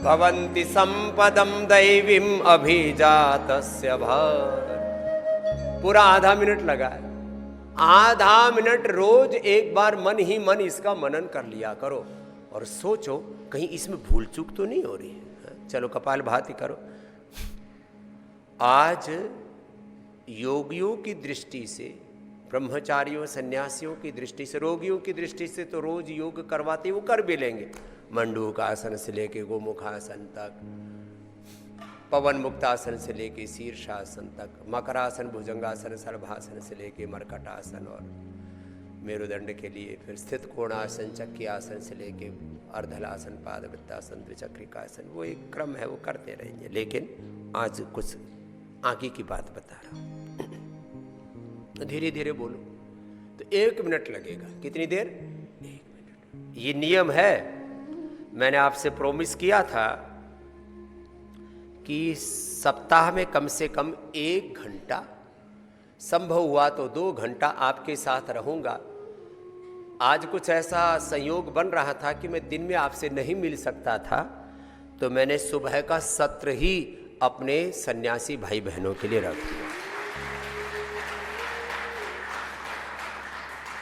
भवन्ति सम्पदं दैवीम् अभिजातस्य भार। पूरा आधा मिनट लगा है। आधा मिनट रोज एक बार मन ही मन इसका मनन कर लिया करो और सोचो कहीं इसमें भूल चूक तो नहीं हो रही है। चलो कपाल भाती करो। आज योगियों की दृष्टि से, ब्रह्मचारियों सन्यासियों की दृष्टि से, रोगियों की दृष्टि से तो रोज योग करवाते वो कर भी लेंगे। मंडूक आसन से लेके गोमुखासन तक, पवन मुक्तासन से लेके शीर्षासन तक, मकरासन, भुजंगासन, सर्वासन से लेके मरकटासन और मेरुदंड के लिए फिर स्थित कोणासन, चक्की आसन से लेके अर्धलासन, पादवृत्तासन, द्विचक्रिकासन, वो एक क्रम है, वो करते रहेंगे। लेकिन आज कुछ आगे की बात बता रहा हूं, धीरे धीरे बोलो। तो 1 मिनट लगेगा। कितनी देर? 1 मिनट। ये नियम है। मैंने आपसे प्रॉमिस किया था कि सप्ताह में कम से कम 1 घंटा, संभव हुआ तो 2 घंटा आपके साथ रहूंगा। आज कुछ ऐसा संयोग बन रहा था कि मैं दिन में आपसे नहीं मिल सकता था, तो मैंने सुबह का सत्र ही अपने सन्यासी भाई बहनों के लिए रख दिया।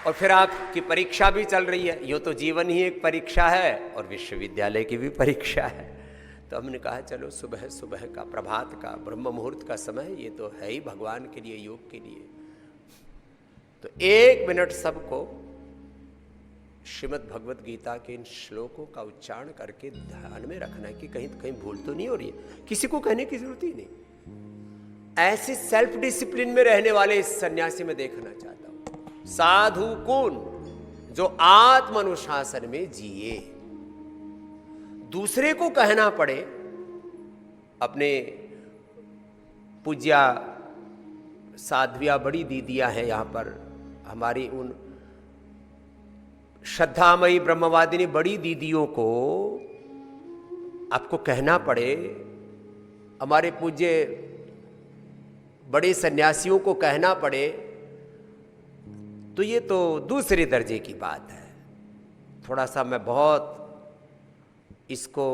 और फिर आपकी परीक्षा भी चल रही है। यूँ तो जीवन ही एक परीक्षा है और विश्वविद्यालय की भी परीक्षा है। तो हमने कहा चलो सुबह सुबह का, प्रभात का, ब्रह्म मुहूर्त का समय, ये तो है ही भगवान के लिए, योग के लिए। तो 1 मिनट सबको श्रीमद् भगवत गीता के इन श्लोकों का उच्चारण करके ध्यान में रखना है कि कहीं कहीं भूल तो नहीं हो रही है। किसी को कहने की जरूरत ही नहीं। ऐसे सेल्फ डिसिप्लिन में रहने वाले इस सन्यासी में देखना चाहता हूं। साधु कौन? जो आत्म अनुशासन में जिए, दूसरे को कहना पड़े। अपने पूज्या साध्विया बड़ी दीदियां हैं यहाँ पर, हमारी उन श्रद्धामयी ब्रह्मवादिनी बड़ी दीदियों को आपको कहना पड़े, हमारे पूज्य बड़े सन्यासियों को कहना पड़े, तो ये तो दूसरे दर्जे की बात है। थोड़ा सा मैं बहुत इसको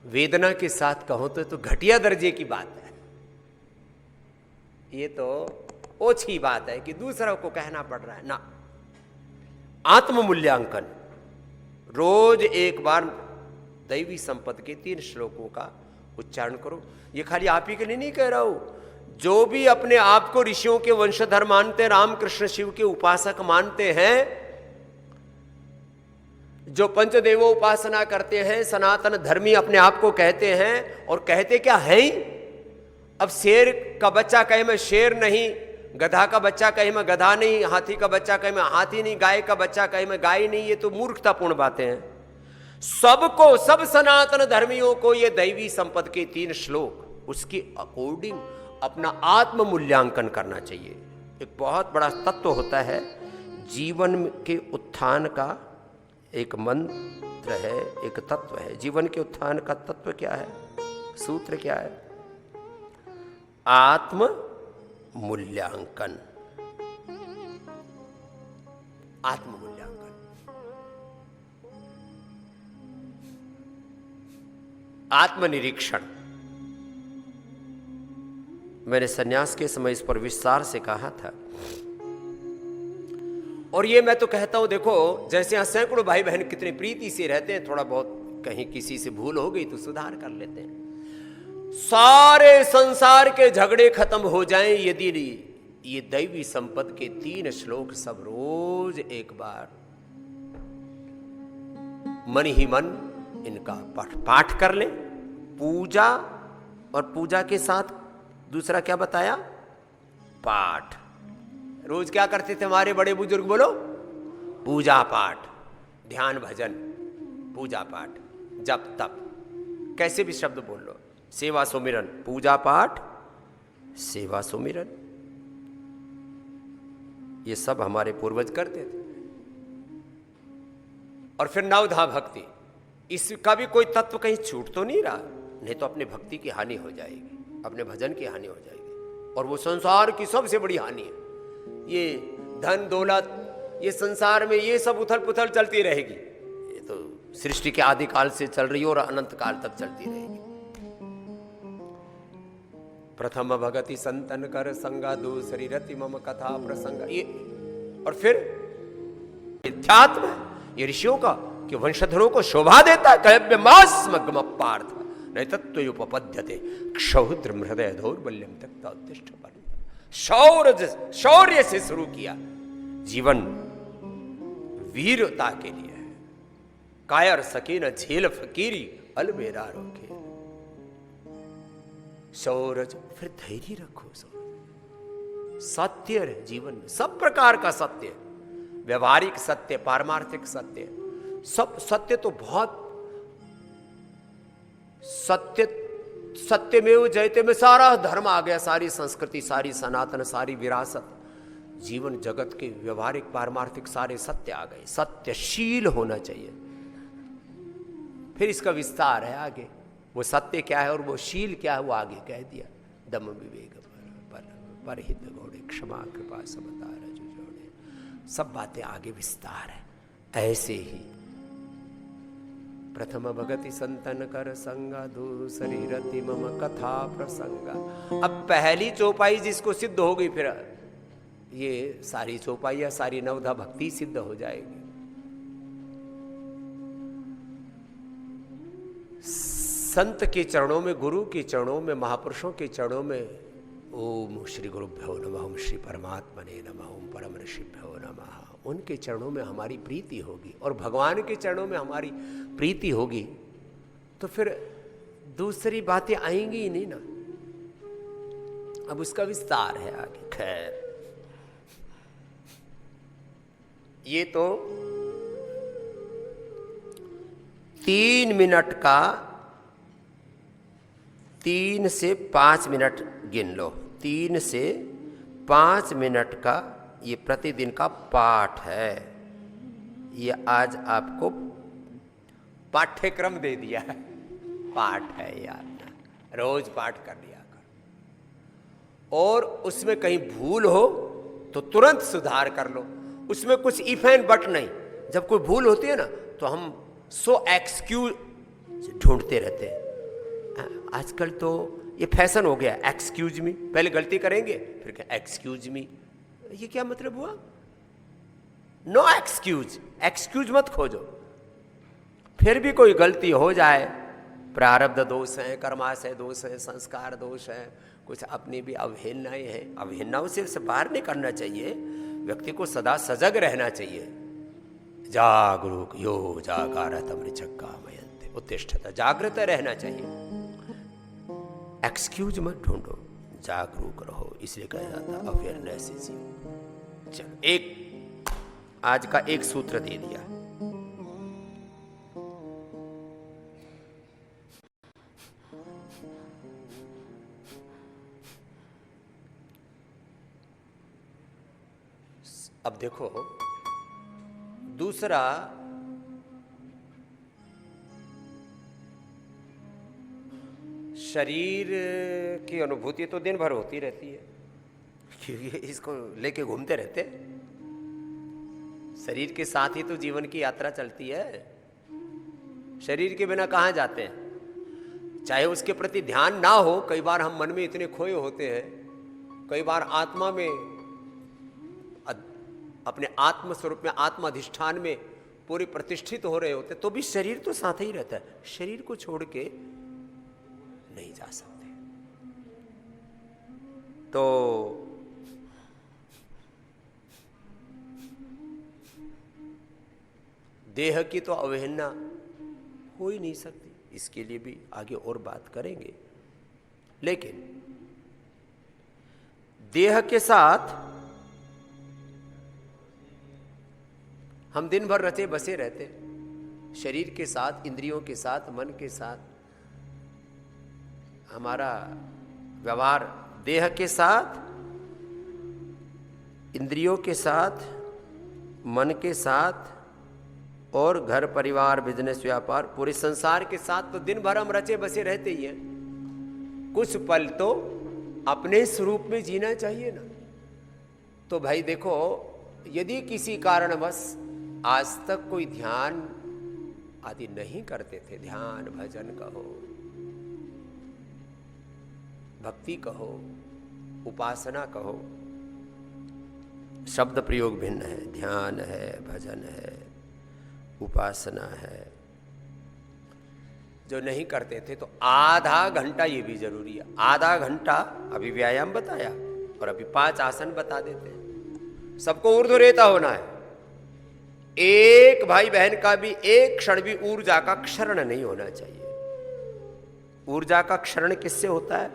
वेदना के साथ कहूं तो घटिया दर्जे की बात है। ये तो ओछी बात है कि दूसरों को कहना पड़ रहा है ना। आत्म मूल्यांकन, रोज एक बार दैवी संपत्ति के 3 श्लोकों का उच्चारण करो। ये खाली आप ही के लिए नहीं कह रहा हूं, जो भी अपने आप को ऋषियों के वंशधर मानते हैं, रामकृष्ण शिव के उपासक मानते हैं, जो पंचदेवों उपासना करते हैं, सनातन धर्मी अपने आप को कहते हैं, और कहते क्या है ही। अब शेर का बच्चा कहे मैं शेर नहीं, गधा का बच्चा कहे मैं गधा नहीं, हाथी का बच्चा कहे मैं हाथी नहीं, गाय का बच्चा कहे मैं गाय नहीं, ये तो मूर्खतापूर्ण बातें हैं। सबको, सब सनातन धर्मियों को ये दैवी संपत्ति के 3 श्लोक उसकी अकॉर्डिंग अपना आत्म मूल्यांकन करना चाहिए। एक बहुत बड़ा तत्व होता है जीवन के उत्थान का, एक मंत्र है, एक तत्व है। जीवन के उत्थान का तत्व क्या है, सूत्र क्या है? आत्म मूल्यांकन। आत्म मूल्यांकन, आत्मनिरीक्षण। मैंने सन्यास के समय इस पर विस्तार से कहा था, और ये मैं तो कहता हूं, देखो जैसे यहां सैकड़ों भाई बहन कितने प्रीति से रहते हैं, थोड़ा बहुत कहीं किसी से भूल हो गई तो सुधार कर लेते हैं। सारे संसार के झगड़े खत्म हो जाएं यदि ये दैवी संपत्ति के 3 श्लोक सब रोज एक बार मन ही मन इनका पाठ कर लें। पूजा, और पूजा के साथ दूसरा क्या बताया? पाठ। रोज क्या करते थे हमारे बड़े बुजुर्ग, बोलो? पूजा पाठ, ध्यान भजन, पूजा पाठ, जप तप, कैसे भी शब्द बोल लो, सेवा सुमिरन, पूजा पाठ, सेवा सुमिरन, ये सब हमारे पूर्वज करते थे। और फिर नवधा भक्ति, इसका भी कोई तत्व कहीं छूट तो नहीं रहा, नहीं तो अपने भक्ति की हानि हो जाएगी, अपने भजन की हानि हो जाएगी, और वो संसार की सबसे बड़ी हानि है। ये धन दौलत, ये संसार में ये सब उथल पुथल चलती रहेगी, ये तो सृष्टि के आदि काल से चल रही है और अनंत काल तक चलती रहेगी। प्रथम भगति संतन कर संगा, दूसरी रति मम कथा प्रसंग, ये, और फिर अध्यात्म, ये ऋषियों का कि वंशधरों को शोभा देता है। कयव्य मास्मग्म पार्थ नहीं तत्त्वोपपद्यते क्षौद्रम हृदय दौर्बल्यम तक्ता उत्तिष्ठ परंतप। शौर्य से शुरू किया जीवन, वीरता के लिए है। कायर सके न झेल फकीरी, अलबेरा रोके शौर्य, फिर धैर्य रखो। सत्य है जीवन में, सब प्रकार का सत्य, व्यवहारिक सत्य, पारमार्थिक सत्य, सब सत्य तो बहुत सत्य, सत्यमेव जयते में सारा धर्म आ गया, सारी संस्कृति, सारी सनातन, सारी विरासत, जीवन जगत के व्यवहारिक पारमार्थिक सारे सत्य आ गए। सत्यशील होना चाहिए। फिर इसका विस्तार है आगे, वो सत्य क्या है और वो शील क्या है वो आगे कह दिया। दम विवेक पर हित गौड़े, क्षमा कृपा समता रजु जोड़े, सब बातें आगे विस्तार है। ऐसे ही प्रथम भगति संतन कर संगा, दूसरी रति मम कथा प्रसंगा। अब पहली चौपाई जिसको सिद्ध हो गई, फिर ये सारी चौपाई या सारी नवधा भक्ति सिद्ध हो जाएगी। संत के चरणों में, गुरु के चरणों में, महापुरुषों के चरणों में ओम श्री गुरुभ्यो नमः, ओम श्री परमात्मने नमः, ओम परम ऋषिभ्यो नमः, उनके चरणों में हमारी प्रीति होगी और भगवान के चरणों में हमारी प्रीति होगी, तो फिर दूसरी बातें आएंगी ही नहीं ना। अब उसका विस्तार है आगे। खैर, ये तो 3 मिनट का, 3 से 5 मिनट गिन लो, 3 से 5 मिनट का ये प्रतिदिन का पाठ है। ये आज आपको पाठ्यक्रम दे दिया है, पाठ है यार, रोज पाठ कर लिया कर। और उसमें कहीं भूल हो तो तुरंत सुधार कर लो, उसमें कुछ इफ एंड बट नहीं। जब कोई भूल होती है ना तो हम एक्सक्यूज ढूंढते रहते हैं। आजकल तो ये फैशन हो गया, एक्सक्यूज मी। पहले गलती करेंगे फिर क्या एक्सक्यूज मी, ये क्या मतलब हुआ? नो एक्सक्यूज, एक्सक्यूज मत खोजो। फिर भी कोई गलती हो जाए, प्रारब्ध दोष है, कर्माशय दोष है, संस्कार दोष है, कुछ अपनी भी अवहेलनाएं हैं, अवहेलनाओं से बाहर नहीं करना चाहिए। व्यक्ति को सदा सजग रहना चाहिए। जागरूक यो जागारतम ऋचक्कामयन्ते उत्तिष्ठत, जागृत रहना चाहिए। एक्सक्यूज मत ढूंढो, जागरूक रहो, इसलिए कहा जाता अवेयरनेस इज यू। चलो, एक आज का एक सूत्र दे दिया। अब देखो दूसरा, शरीर की अनुभूति तो दिन भर होती रहती है, क्योंकि इसको लेके घूमते रहते। शरीर के साथ ही तो जीवन की यात्रा चलती है। शरीर के बिना कहाँ जाते हैं? चाहे उसके प्रति ध्यान ना हो, कई बार हम मन में इतने खोए होते हैं, कई बार आत्मा में, अपने आत्म स्वरूप में, आत्म अधिष्ठान में पूरी प्रतिष्ठित हो रहे होते, तो भी शरीर tó साथ ही रहता है। शरीर को छोड़ के नहीं जा सकते। तो देह की तो अवहेलना हो ही नहीं सकती, इसके लिए भी आगे और बात करेंगे। लेकिन देह के साथ हम दिन भर रचे बसे रहते, शरीर के साथ, इंद्रियों के साथ, मन के साथ हमारा व्यवहार देह के साथ, इंद्रियों के साथ, मन के साथ और घर परिवार बिजनेस व्यापार पूरे संसार के साथ तो दिन भर हम रचे बसे रहते ही हैं। कुछ पल तो अपने स्वरूप में जीना चाहिए ना। तो भाई देखो, यदि किसी कारणवश आज तक कोई ध्यान आदि नहीं करते थे, ध्यान भजन कहो, भक्ति कहो, उपासना कहो, शब्द प्रयोग भिन्न है, ध्यान है, भजन है, उपासना है, जो नहीं करते थे तो आधा घंटा, ये भी जरूरी है, आधा घंटा अभी व्यायाम बताया और अभी 5 आसन बता देते हैं। सबको ऊर्ध्वरेता होना है। एक भाई बहन का भी एक क्षण भी ऊर्जा का क्षरण नहीं होना चाहिए। ऊर्जा का क्षरण किससे होता है?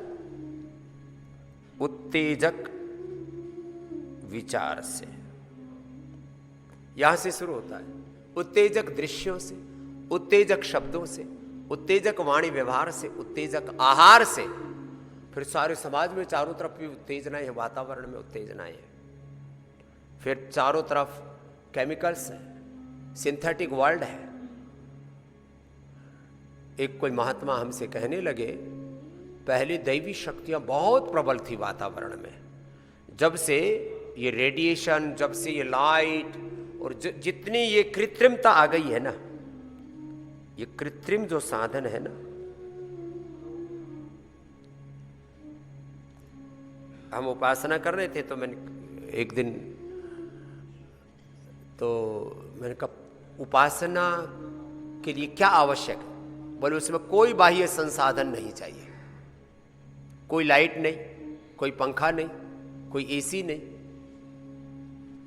उत्तेजक विचार से। यहां से शुरू होता है। उत्तेजक दृश्यों से, उत्तेजक शब्दों से, उत्तेजक वाणी व्यवहार से, उत्तेजक आहार से, फिर सारे समाज में चारों तरफ भी उत्तेजनाएं है, वातावरण में उत्तेजनाएं है, फिर चारों तरफ केमिकल्स है, सिंथेटिक वर्ल्ड है। एक कोई महात्मा हमसे कहने लगे, पहले दैवी शक्तियां बहुत प्रबल थी वातावरण में, जब से ये रेडिएशन, जब से ये लाइट और जितनी ये कृत्रिमता आ गई है ना, ये कृत्रिम जो साधन है ना, हम उपासना कर रहे थे तो मैंने एक दिन तो मैंने कहा उपासना के लिए क्या आवश्यक है? बोले उसमें कोई बाह्य संसाधन नहीं चाहिए, कोई लाइट नहीं, कोई पंखा नहीं, कोई एसी नहीं।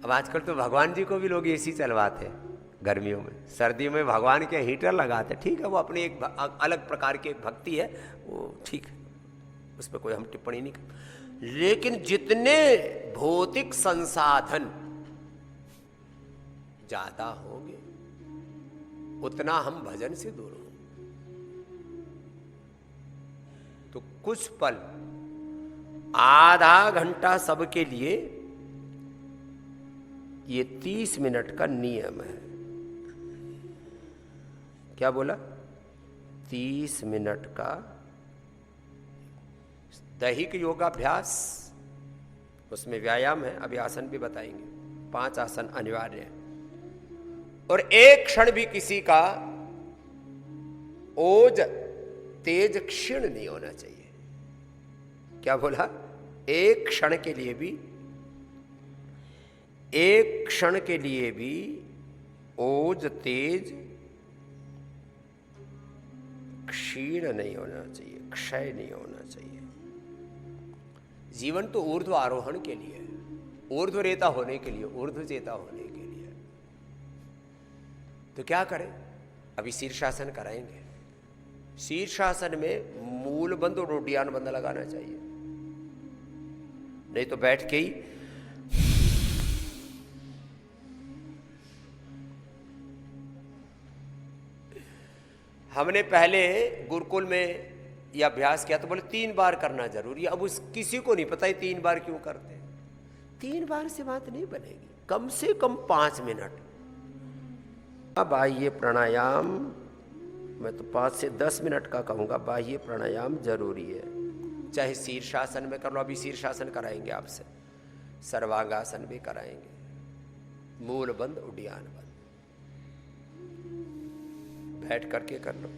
अब आजकल तो भगवान जी को भी लोग एसी चलवाते हैं गर्मियों में, सर्दियों में भगवान के हीटर लगाते हैं। ठीक है, वो अपनी एक अलग प्रकार की एक भक्ति है, वो ठीक है, उस पर कोई हम टिप्पणी नहीं कर। लेकिन जितने भौतिक संसाधन ज्यादा होंगे उतना हम भजन से दूर होंगे। तो कुछ पल, आधा घंटा सबके लिए, ये 30 मिनट का नियम है। क्या बोला? 30 मिनट का दैहिक योगाभ्यास, उसमें व्यायाम है, अभी आसन भी बताएंगे। 5 आसन अनिवार्य है और एक क्षण भी किसी का ओज तेज क्षीण नहीं होना चाहिए। क्या बोला? एक क्षण के लिए भी, एक क्षण के लिए भी ओज तेज क्षीण नहीं होना चाहिए, क्षय नहीं होना चाहिए। जीवन तो ऊर्ध्व आरोहण के लिए है, ऊर्ध्व रेता होने के लिए, ऊर्ध्व चेता होने के लिए। तो क्या करें? अभी शीर्षासन कराएंगे। शीर्षासन में मूल बंद और उड्डयन बंद लगाना चाहिए, नहीं तो बैठ के ही हमने पहले गुरुकुल में यह अभ्यास किया तो बोले 3 बार करना जरूरी है। अब उस किसी को नहीं पता है 3 बार क्यों करते हैं। 3 बार से बात नहीं बनेगी, कम से कम 5 मिनट। बाह्य प्राणायाम, मैं तो 5 से 10 मिनट का कहूँगा। बाह्य प्राणायाम जरूरी है, चाहे शीर्षासन में कर लो, अभी शीर्षासन कराएंगे आपसे, सर्वांगासन भी कराएंगे, मूल बंद उड्डयन बंद, बैठ करके कर लो।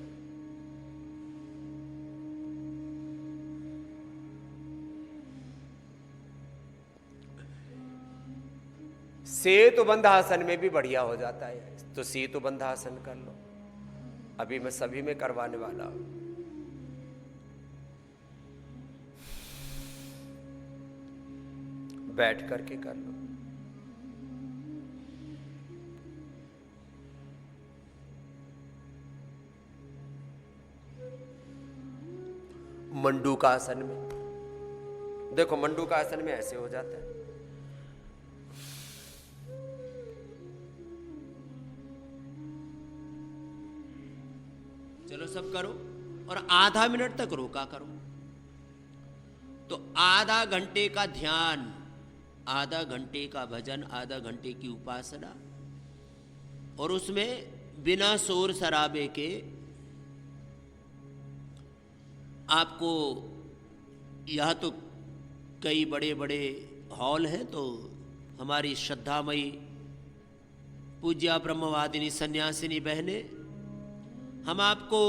सेतुबंध आसन में भी बढ़िया हो जाता है, तो सेतुबंध आसन कर लो। अभी मैं सभी में करवाने वाला हूं। बैठ करके कर लो। मंडूकासन में देखो, मंडूकासन में ऐसे हो जाता है। चलो सब करो और आधा मिनट तक रोका करो। तो आधा घंटे का ध्यान, आधा घंटे का भजन, आधा घंटे की उपासना, और उसमें बिना शोर शराबे के आपको, यह तो कई बड़े बड़े हॉल हैं, तो हमारी श्रद्धामयी पूज्या ब्रह्मवादिनी सन्यासिनी बहनें, हम आपको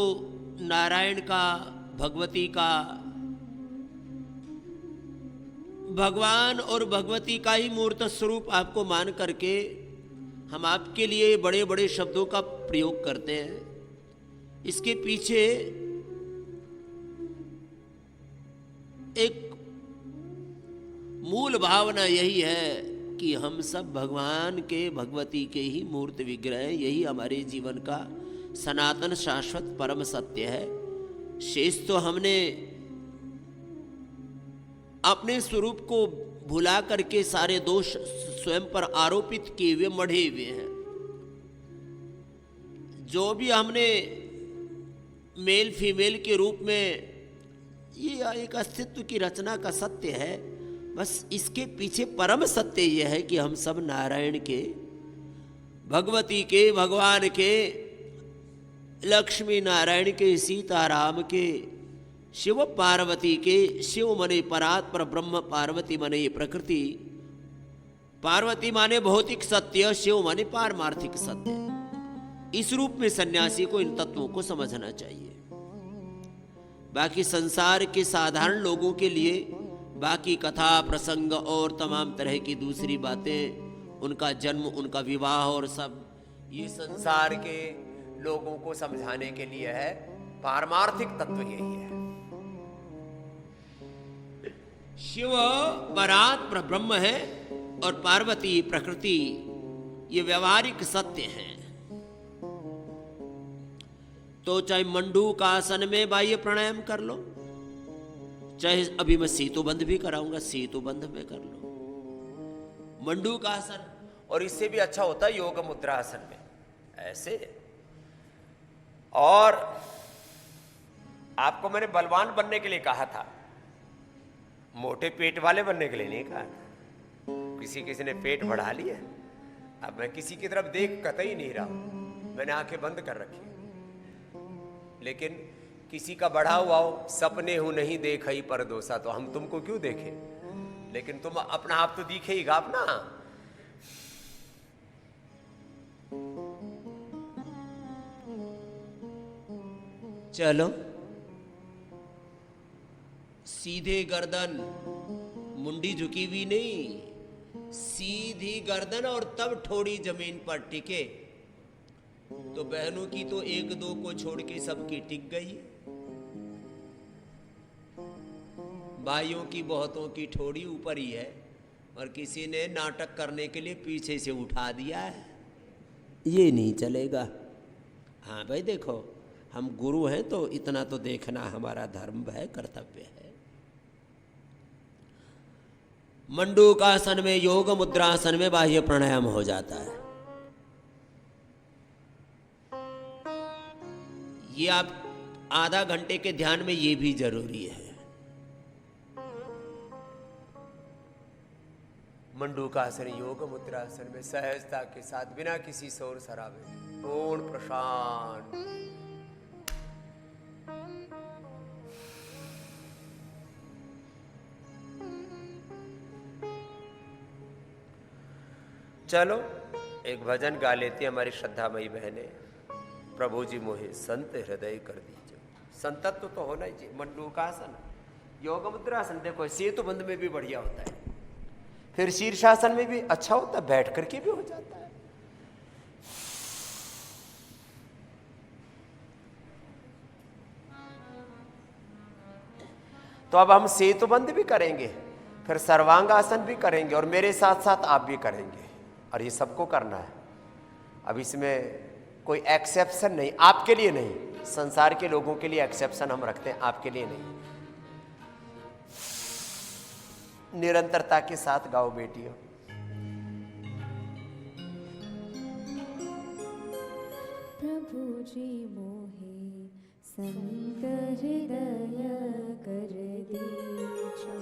नारायण का, भगवती का, भगवान और भगवती का ही मूर्त स्वरूप आपको मान करके हम आपके लिए बड़े बड़े शब्दों का प्रयोग करते हैं। इसके पीछे एक मूल भावना यही है कि हम सब भगवान के, भगवती के ही मूर्त विग्रह हैं। यही हमारे जीवन का सनातन शाश्वत परम सत्य है। शेष तो हमने अपने स्वरूप को भुला करके सारे दोष स्वयं पर आरोपित किए हुए मढ़े हुए हैं। जो भी हमने मेल फीमेल के रूप में, ये एक अस्तित्व की रचना का सत्य है, बस इसके पीछे परम सत्य यह है कि हम सब नारायण के, भगवती के, भगवान के, लक्ष्मी नारायण के, सीताराम के, शिव पार्वती के, शिव मने परात्पर ब्रह्म, पार्वती मने प्रकृति, पार्वती माने भौतिक सत्य, शिव माने पारमार्थिक सत्य। इस रूप में सन्यासी को इन तत्वों को समझना चाहिए। बाकी संसार के साधारण लोगों के लिए बाकी कथा प्रसंग और तमाम तरह की दूसरी बातें, उनका जन्म, उनका विवाह और सब, ये संसार के लोगों को समझाने के लिए है। पारमार्थिक तत्व यही है। शिव परात्पर ब्रह्म है और पार्वती प्रकृति, ये व्यवहारिक सत्य हैं। तो चाहे मंडूकासन में बाह्य प्राणायाम कर लो, चाहे अभी मैं सेतुबंध भी कराऊंगा, सेतुबंध में कर लो, मंडूकासन। और इससे भी अच्छा होता है योग मुद्रासन में, ऐसे। और आपको मैंने बलवान बनने के लिए कहा था, मोटे पेट वाले बनने के लिए नहीं कहा। किसी ने पेट बढ़ा लिया। अब मैं किसी की तरफ देख कतई नहीं रहा, मैंने आंखें बंद कर रखी। लेकिन किसी का बढ़ा हुआ हो, सपने हूं नहीं देख ही परदोसा, तो हम तुमको क्यों देखें? लेकिन तुम अपना आप तो दिखे ही गा अपना। चलो सीधे गर्दन, मुंडी झुकी हुई नहीं, सीधी गर्दन और तब ठोड़ी जमीन पर टिके। तो बहनों की तो एक दो को छोड़ के सबकी टिक गई, भाइयों की बहुतों की ठोड़ी ऊपर ही है, और किसी ने नाटक करने के लिए पीछे से उठा दिया है। ये नहीं चलेगा। हाँ भाई देखो, हम गुरु हैं तो इतना तो देखना हमारा धर्म है, कर्तव्य है। मंडूकासन में, योग मुद्रासन में बाह्य प्राणायाम हो जाता है। ये आप आधा घंटे के ध्यान में ये भी जरूरी है। मंडूकासन, योग मुद्रासन में सहजता के साथ, बिना किसी शोर शराबे के, पूर्ण प्रशांत। चलो एक भजन गा लेती हमारी श्रद्धामयी बहने। प्रभु जी मोहे संत हृदय कर दीजिए। संतत्व तो होना ही चाहिए। मंडूकासन, योग मुद्रासन देखो सेतु बंद में भी बढ़िया होता है, फिर शीर्षासन में भी अच्छा होता है, बैठ करके भी हो जाता है। तो अब हम सेतु बंद भी करेंगे, फिर सर्वांगासन भी करेंगे, और मेरे साथ साथ आप भी करेंगे, और ये सबको करना है। अब इसमें कोई एक्सेप्शन नहीं, आपके लिए नहीं, संसार के लोगों के लिए एक्सेप्शन हम रखते हैं, आपके लिए नहीं। निरंतरता के साथ गाओ बेटियों। प्रभु जी मोहे संत हृदय कर दीजो।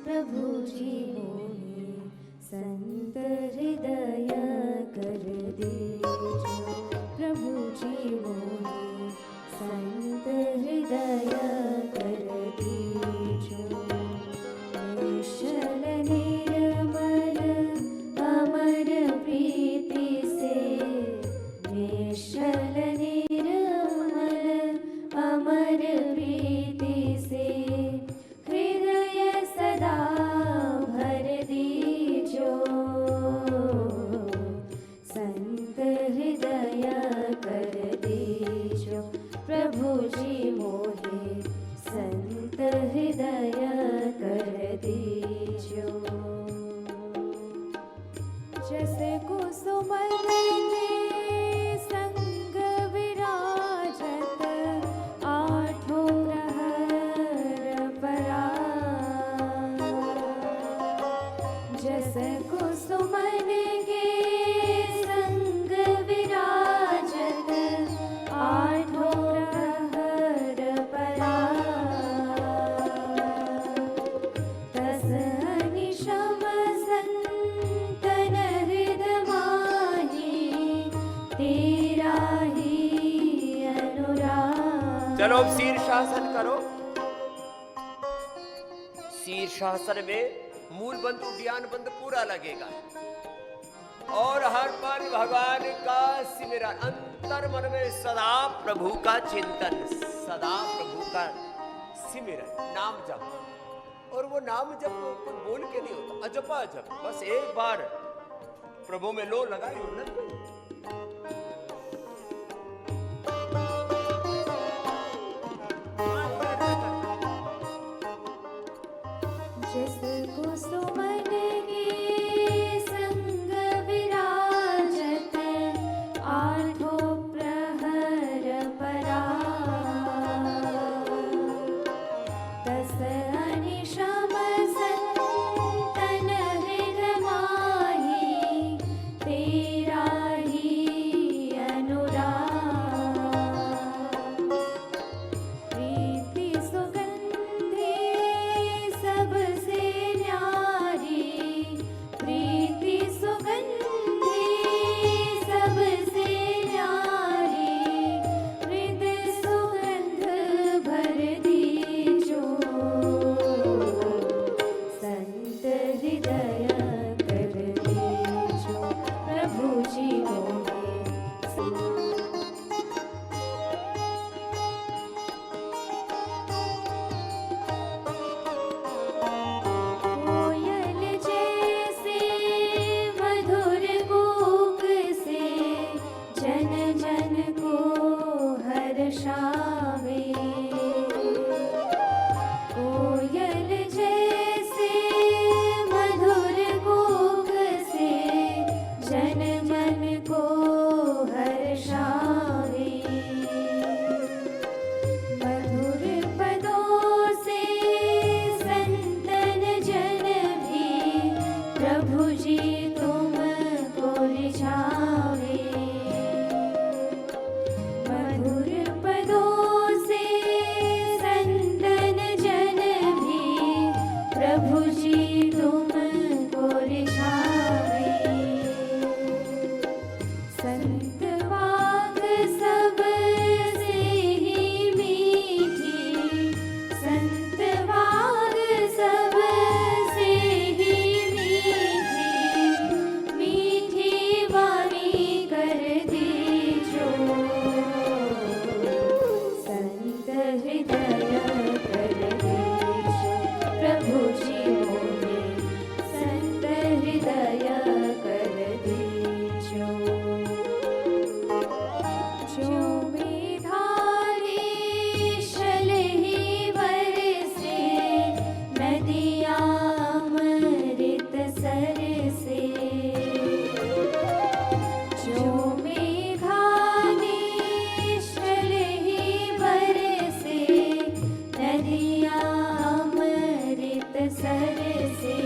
प्रभु जी मोहे संत हृदय कर दीजो। प्रभु जी मोहे संत हृदय कर दीजो। निश्चल निर्मल अमर प्रीति से, निश्चल निर्मल अमर प्रीति से, हृदय सदा भर दीजो। संत हृदय कर दीजो। प्रभु जी मोहे संत हृदय कर दीजो। जैसे कुसुमल के संग विराजत, आठों प्रहर परा। जैसे कुसुमल के संग विराजत, आठों प्रहर परा। तस अनिशम संतन हृदय माही, तेरा ही अनुराग। चलो अब शीर्षासन करो। शीर्षासन में मूल बंद, उद्यान बंद पूरा लगेगा, और हर पल भगवान का सिमरन, अंतर मन में सदा प्रभु का चिंतन, सदा प्रभु का सिमरन, नाम जप। और वो नाम जप कुछ बोल के नहीं होता, अजपा जप। बस एक बार प्रभु में लो लगाई उन्नत गई। जिस कुसुमन के संग विराजत, आठों प्रहर परा। तस अनिशम संतन हृदय माही, तेरा ही अनुराग। प्रीति सुगंधि सबसे न्यारी, प्रीति सुगंधि सबसे न्यारी, हृदय सुगंध भर दीजो। संत हृदय कर दीजो। प्रभु जी मोहे प्रभु जी तुमको रिझावे, मधुर पदों से संतन जन भी प्रभु जी तुमको रिझावे। संत वाक सबसे ही मीठी, संत वाक सबसे ही मीठी, मीठी वाणी कर दीजो। संत हृदय कर दीजो प्रभु जी मोहे, संत हृदय कर दीजो। जो मेधारी शल ही बरसे, नदियाँ अमृत सरसे। जो मेघानी शल ही बरसे, नदियाँ अमृत सरसे।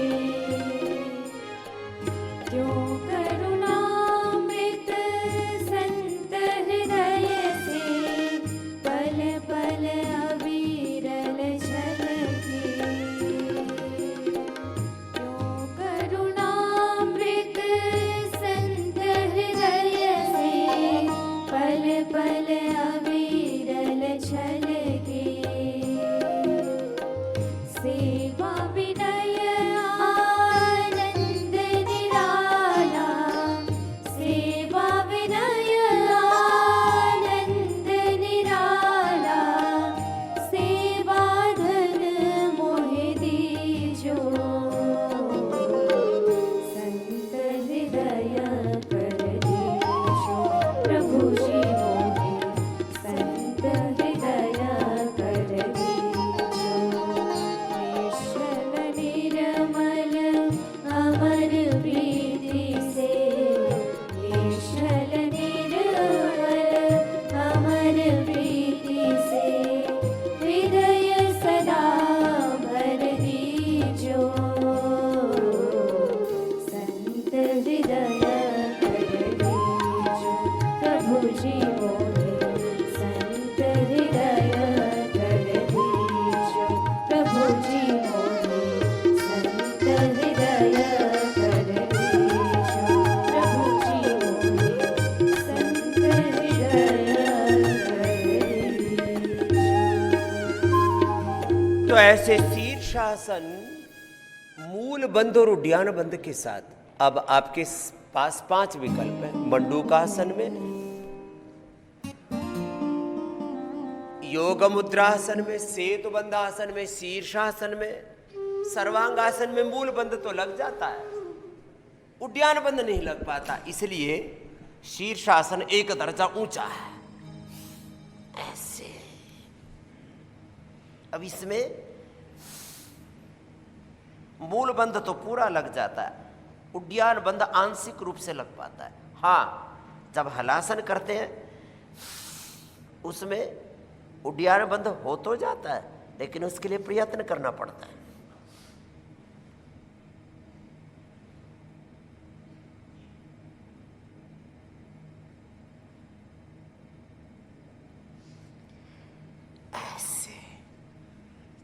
त्यों करुणामृत संत हृदय से, पल पल अविरल झलके। त्यों करुणामृत संत हृदय से, पल पल अविरल झलके। सेवा विनय आनंद निराला, सेवा विनय आनंद निराला। सेवा धन मोहि दीजो। संत हृदय कर दीजो प्रभु जी मोहे, संत हृदय कर दीजो। निश्चल निर्मल अमर प्रीति से, निश्चल निर्मल अमर प्रीति से, हृदय सदा भर दीजो। संत हृदय कर दीजो प्रभु जी मोहे, संत हृदय कर दीजो प्रभु जी मोहे, संत हृदय कर दीजो प्रभु जी मोहे, संत हृदय कर दीजो। तो ऐसे शीर्षासन, मूल बंध और उड्डयन बंध के साथ अब आपके पास 5 विकल्प है। मंडूकासन में, योग मुद्रासन में, सेतु बंधासन में, शीर्षासन में, सर्वांगासन में मूल बंध तो लग जाता है, उड्डयन बंध नहीं लग पाता। इसलिए शीर्षासन एक दर्जा ऊंचा है। ऐसे अब इसमें मूल बंध तो पूरा लग जाता है, उड्डयन बंध आंशिक रूप से लग पाता है। हाँ, जब हलासन करते हैं उसमें उड्डयन बंध हो तो जाता है, लेकिन उसके लिए प्रयत्न करना पड़ता है। ऐसे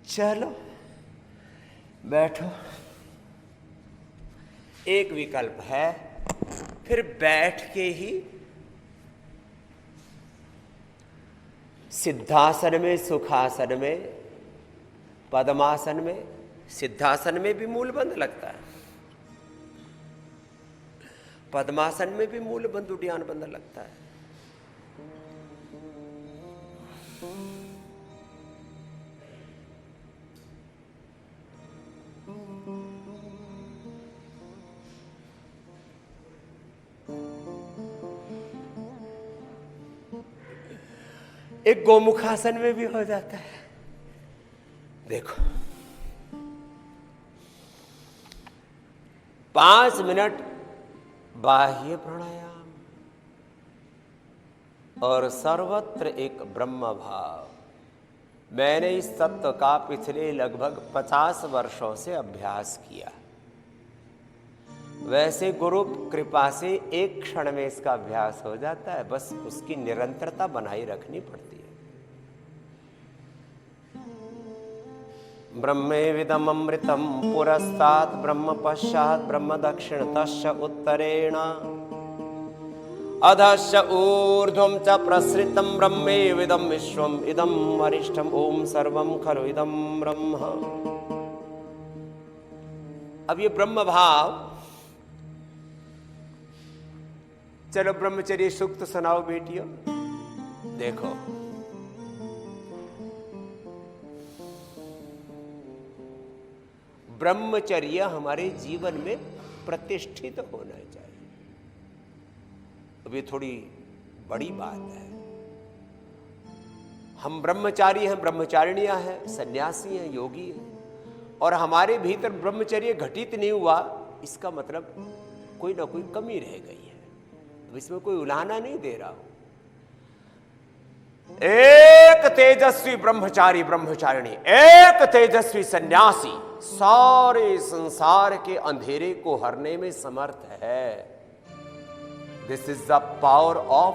चलो बैठो। एक विकल्प है, फिर बैठ के ही सिद्धासन में, सुखासन में, पद्मासन में, सिद्धासन में भी मूल बंध लगता है, पद्मासन में भी मूल बंध उड्डयन बंध लगता है। एक गोमुखासन में भी हो जाता है। देखो 5 मिनट बाह्य प्राणायाम और सर्वत्र एक ब्रह्म भाव। मैंने इस तत्व का पिछले लगभग 50 वर्षों से अभ्यास किया। वैसे गुरु कृपा से एक क्षण में इसका अभ्यास हो जाता है, बस उसकी निरंतरता बनाई रखनी पड़ती है। ब्रह्मेविदम् अमृतम पुरस्तात् ब्रह्म पश्चात् ब्रह्म दक्षिणतश्च उत्तरेण अधश्च ऊर्ध्वं च प्रसृतं ब्रह्मेविदं विश्वम् इदं वरिष्ठम् ओम सर्वं खलु इदं ब्रह्म। अब ये ब्रह्म भाव, चलो ब्रह्मचर्य सूक्त सुनाओ बेटियों। देखो ब्रह्मचर्य हमारे जीवन में प्रतिष्ठित होना चाहिए। अब ये थोड़ी बड़ी बात है। हम ब्रह्मचारी हैं, ब्रह्मचारिणियां हैं, सन्यासी हैं, योगी हैं, और हमारे भीतर ब्रह्मचर्य घटित नहीं हुआ, इसका मतलब कोई ना कोई कमी रह गई है। अब इसमें कोई उलाहना नहीं दे रहा हूं। एक तेजस्वी ब्रह्मचारी ब्रह्मचारिणी, एक तेजस्वी सन्यासी सारे संसार के अंधेरे को हरने में समर्थ है। This is the power of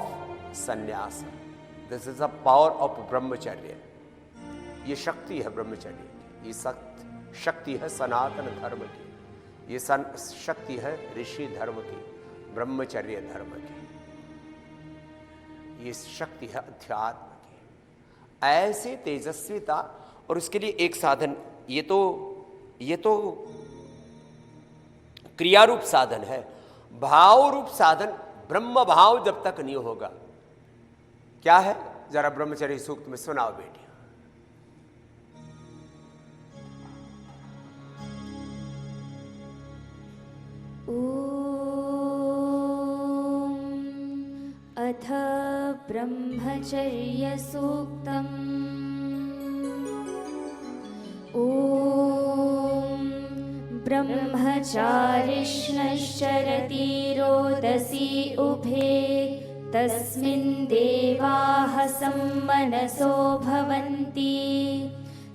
sannyas, this is the power of brahmacharya. ये शक्ति है ब्रह्मचर्य की, ये शक्ति है सनातन धर्म की, ये शक्ति है ऋषि धर्म की, ब्रह्मचर्य धर्म की, ये शक्ति है अध्यात्म की। ऐसे तेजस्विता, और उसके लिए एक साधन, ये तो क्रिया रूप साधन है। भाव रूप साधन ब्रह्म भाव जब तक नहीं होगा, क्या है जरा ब्रह्मचर्य सूक्त में सुनाओ बेटी। अथ ब्रह्मचर्य सूक्तम्। ॐ ब्रह्मचारिष्णश्चरति रोदसी उभे तस्मिन् देवाः सम्मनसो भवन्ति।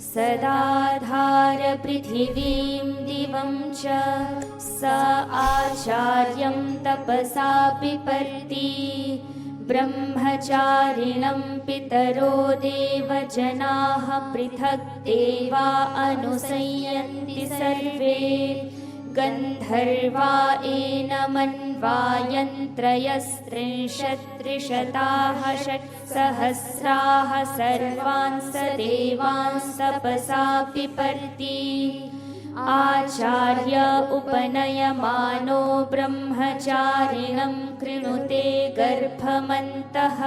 सदाधार पृथिवीं दिवं च स आचार्यं तपसा बिपर्ति। ब्रह्मचारिणं पितरो देवजनाः पृथक् देवा अनुसंयन्ति सर्वे। गन्धर्वा एनमन्वायन्त्रयस्त्रिंशत्त्रिशताः षट्सहस्राः सर्वांस देवांस तपसा बिपर्ति। आचार्य उपनयमानो ब्रह्मचारिणं कृणुते गर्भमन्तः।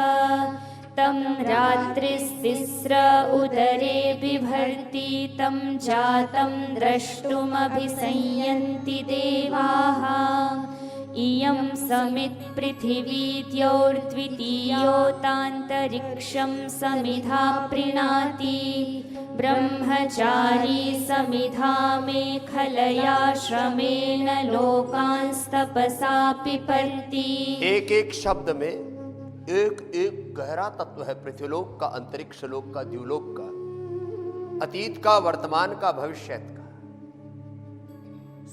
तं रात्रिस्तिस्र उदरे बिभर्ति तं जातं द्रष्टुमभिसंयन्ति देवाः। इयं समित् पृथिवी द्यौर्द्वितीयोतान्तरिक्षं समिधा प्रीणाति। ब्रह्मचारी समिधा मेखलया श्रमेण लोकांस्तपसा पिपर्ति। एक एक शब्द में एक एक गहरा तत्व है। पृथ्वीलोक का, अंतरिक्ष लोक का, द्युलोक का, अतीत का, वर्तमान का, भविष्य का,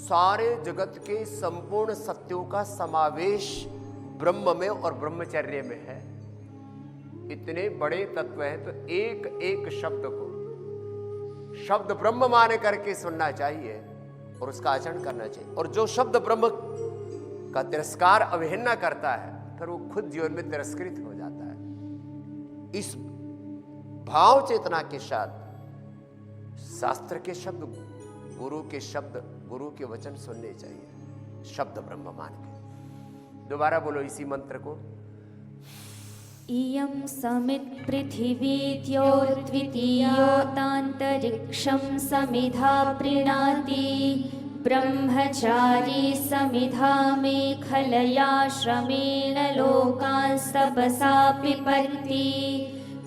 सारे जगत के संपूर्ण सत्यों का समावेश ब्रह्म में और ब्रह्मचर्य में है। इतने बड़े तत्व हैं, तो एक एक शब्द को शब्द ब्रह्म मान करके सुनना चाहिए और उसका आचरण करना चाहिए। और जो शब्द ब्रह्म का तिरस्कार अवहेलना करता है, फिर वो खुद जीवन में तिरस्कृत हो जाता है। इस भाव चेतना के साथ शास्त्र के शब्द, गुरु के शब्द, गुरु के वचन सुनने चाहिए, शब्द ब्रह्म मान के। दोबारा बोलो इसी मंत्र को। इयं समित् पृथिवी द्यौर्द्वितीयोतान्तरिक्षं समिधा प्रीणाति। ब्रह्मचारी समिधा मेखलया श्रमेण लोकांस्तपसा पिपर्ति।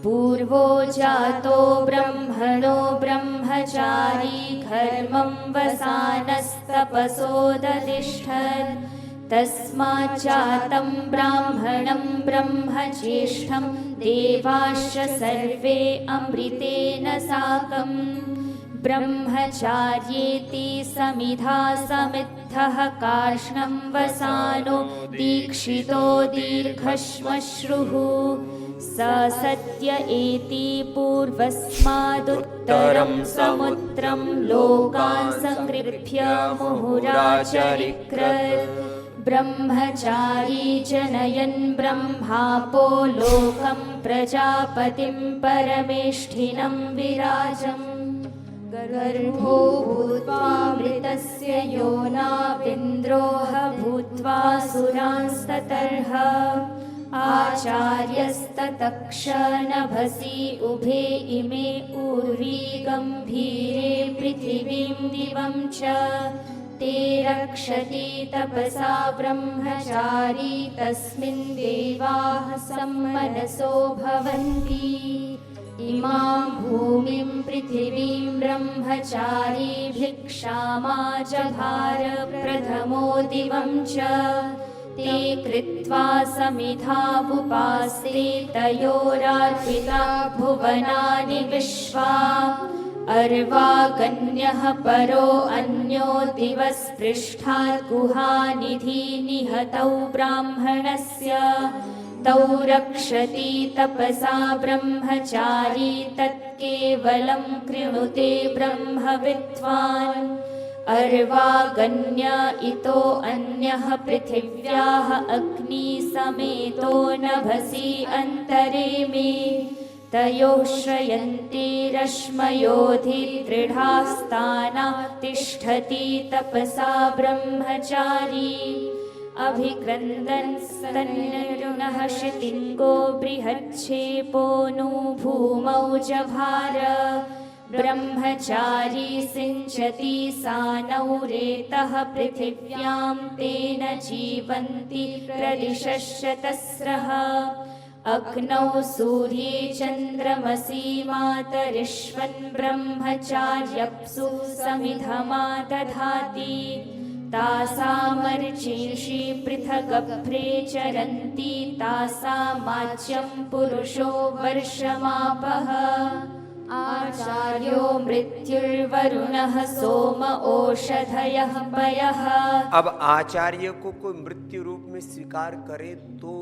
पूर्वो जातो ब्रह्मणो ब्रह्मचारी घर्मं वसानस्तपसोदतिष्ठत्। तस्माच्चातं ब्राह्मणं ब्रह्मज्येष्ठं देवाश्च सर्वे अमृतेन साकम्। ब्रह्मचार्येति समिधा समिद्धः कार्ष्णं वसानो दीक्षितो दीर्घश्मश्रुः स सत्य एति पूर्वस्मादुत्तरं समुद्रं लोकान् संगृभ्य मुहुराचरिक्रत् ब्रह्मचारी जनयन् ब्रह्मापो लोकं प्रजापतिं परमेष्ठिनं विराजम् गर्भो भूत्वामृतस्य योनाविन्द्रोह भूत्वा सुरांस्ततर्ह आचार्यस्ततक्षनभसि उभे इमे उर्वी गम्भीरे पृथिवीं दिवं च ते रक्षति तपसा ब्रह्मचारी तस्मिन् देवाः सम्मनसो भवन्ति इमां भूमिं पृथिवीं ब्रह्मचारी भिक्षामाजभार प्रथमो दिवं च ते कृत्वा समिधावुपास्ते तयोरार्पिता भुवनानि विश्वा अर्वागन्यः परो अन्यो दिवस्पृष्ठात् गुहानिधि निहतौ ब्राह्मणस्य तौ रक्षति तपसा ब्रह्मचारी तत्केवलं कृणुते ब्रह्मविद्वान् अर्वागन्य इतो अन्यः पृथिव्याः अग्निसमेतो नभसि अन्तरे मे तयोः श्रयन्ते रश्मयोधिदृढास्ताना तिष्ठति तपसा ब्रह्मचारी अभिक्रन्दन् स्तन्नरुणः शितिङ्गो बृहच्छेपो नु भूमौ जभार ब्रह्मचारी सिञ्चति सानौ रेतः पृथिव्यां तेन जीवन्ति प्रदिशश्चतस्रः अग्नौ सूर्ये चन्द्रमसि मातरिष्वन् ब्रह्मचार्यप्सु समिधमादधाति तासामर्चीर्षि पृथगभ्रे चरन्ति तासामाच्यं पुरुषो वर्षमापः आचार्यो मृत्युर्वरुणः सोम ओषधयः पयः। अब आचार्य को कोई मृत्यु रूप में स्वीकार करे तो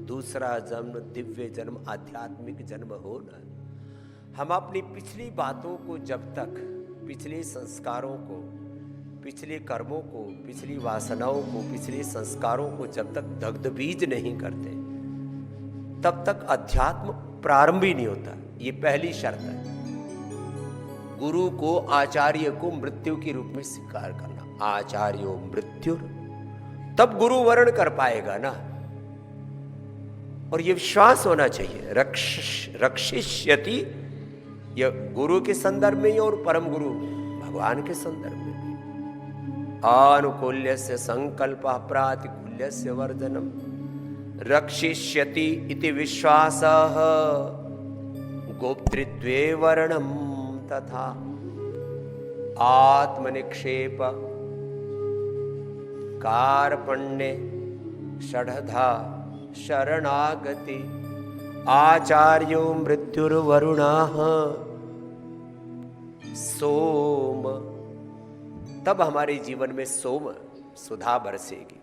दूसरा जन्म दिव्य जन्म आध्यात्मिक जन्म हो न। हम अपनी पिछली बातों को जब तक, पिछले संस्कारों को, पिछले कर्मों को, पिछली वासनाओं को, पिछले संस्कारों को जब तक दग्ध बीज नहीं करते तब तक अध्यात्म प्रारंभ ही नहीं होता। ये पहली शर्त है। गुरु को, आचार्य को मृत्यु के रूप में स्वीकार करना। आचार्यो मृत्यु, तब गुरु वर्ण कर पाएगा ना। और ये विश्वास होना चाहिए। रक्षिष्यति, यह गुरु के संदर्भ में और परम गुरु भगवान के संदर्भ में भी। आनुकूल्यस्य संकल्पः प्रातिकूल्यस्य वर्जनम रक्षिष्यति इति विश्वासः गोप्तृत्वे वर्णम तथा आत्मनिक्षेप कार्पण्ये षडधा शरणागति आचार्यो मृत्युर्वरुणः सोम। तब हमारे जीवन में सोम सुधा बरसेगी।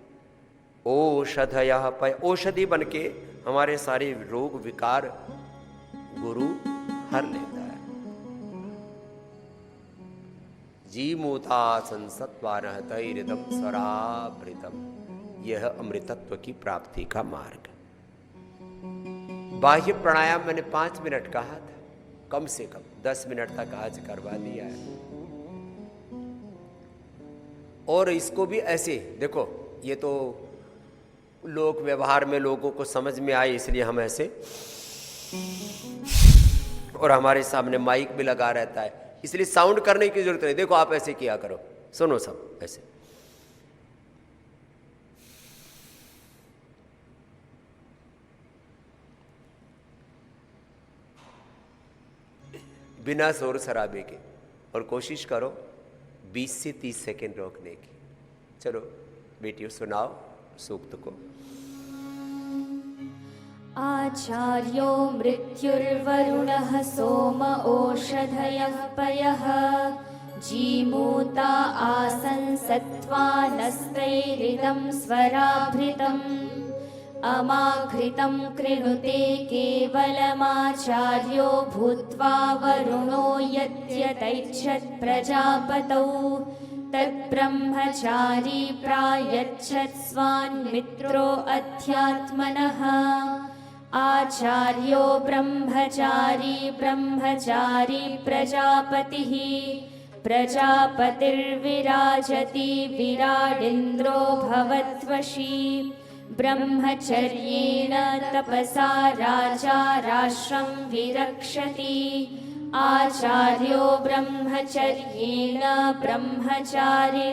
औषधयः पय, औषधि बनके हमारे सारे रोग विकार गुरु हर लेता है। जीमूता संसत्वानः तैरिदं स्वराभृतम्, यह अमृतत्व की प्राप्ति का मार्ग। बाह्य प्राणायाम मैंने 5 मिनट कहा था, कम से कम 10 मिनट तक आज करवा दिया है। और इसको भी ऐसे देखो, ये तो लोक व्यवहार में लोगों को समझ में आए इसलिए हम ऐसे, और हमारे सामने माइक भी लगा रहता है इसलिए साउंड करने की जरूरत नहीं। देखो आप ऐसे किया करो, सुनो सब ऐसे। बिना शोर शराबे के, और कोशिश करो 20 से 30 सेकेंड रोकने की। चलो बेटियों सुनाओ सूक्त को। आचार्यो मृत्युर्वरुणः सोम ओषधयः पयः जीमूता आसन् सत्त्वानस्तैरिदं स्वराभृतम् अमाघृतं कृणुते केवलमाचार्यो भूत्वा वरुणो यद्यतैच्छत् प्रजापतौ तद्ब्रह्मचारी प्रायच्छत् स्वान्मित्रो अध्यात्मनः आचार्यो ब्रह्मचारी प्रजापतिः प्रजापतिर्विराजति विराडिन्द्रो भवद्वशी ब्रह्मचर्येण तपसा राजा राष्ट्रं विरक्षति आचार्यो ब्रह्मचर्येण ब्रह्मचारिणमिच्छते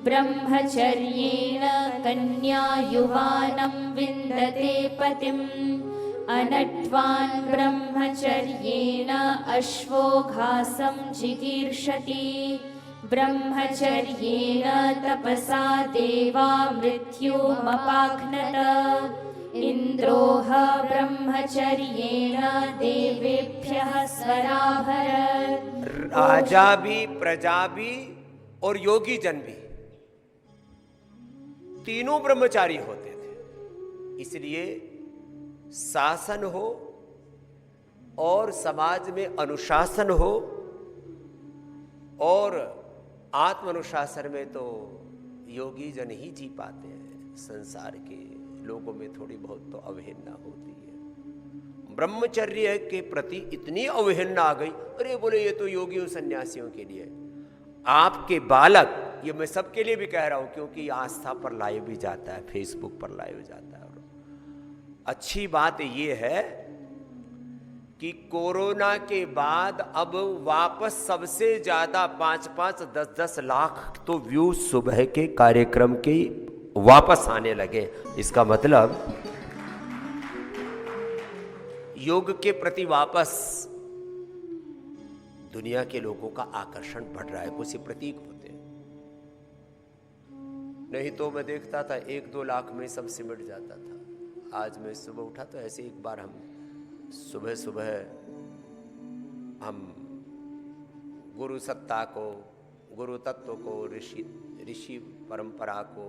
ब्रह्मचर्येण कन्या युवानं विन्दते पतिम् अनट्वान् ब्रह्मचर्येण अश्वो घासं जिगीर्षति ब्रह्मचर्येण तपसा देवा मृत्युमपाघ्नत इन्द्रोह ब्रह्मचर्येण देवेभ्यः स्वराभरत्। राजा भी, प्रजा भी और योगी जन भी तीनों ब्रह्मचारी होते थे। इसलिए शासन हो और समाज में अनुशासन हो और आत्म अनुशासन में तो योगी जन ही जी पाते हैं। संसार के लोगों में थोड़ी बहुत तो अवहेलना होती है। ब्रह्मचर्य के प्रति इतनी अवहेलना आ गई, अरे बोले ये तो योगियों सन्यासियों के लिए। आपके बालक, ये मैं सबके लिए भी कह रहा हूं क्योंकि आस्था पर लाइव भी जाता है, फेसबुक पर लाइव जाता है। और अच्छी बात ये है कि कोरोना के बाद अब वापस सबसे ज्यादा 5-5, 10-10 लाख तो व्यूज सुबह के कार्यक्रम के वापस आने लगे। इसका मतलब योग के प्रति वापस दुनिया के लोगों का आकर्षण बढ़ रहा है। कुछ प्रतीक होते हैं, नहीं तो मैं देखता था 1-2 लाख में सब सिमट जाता था। आज मैं सुबह उठा तो ऐसे एक बार हम सुबह हम गुरु सत्ता को, गुरु तत्व को, ऋषि परंपरा को,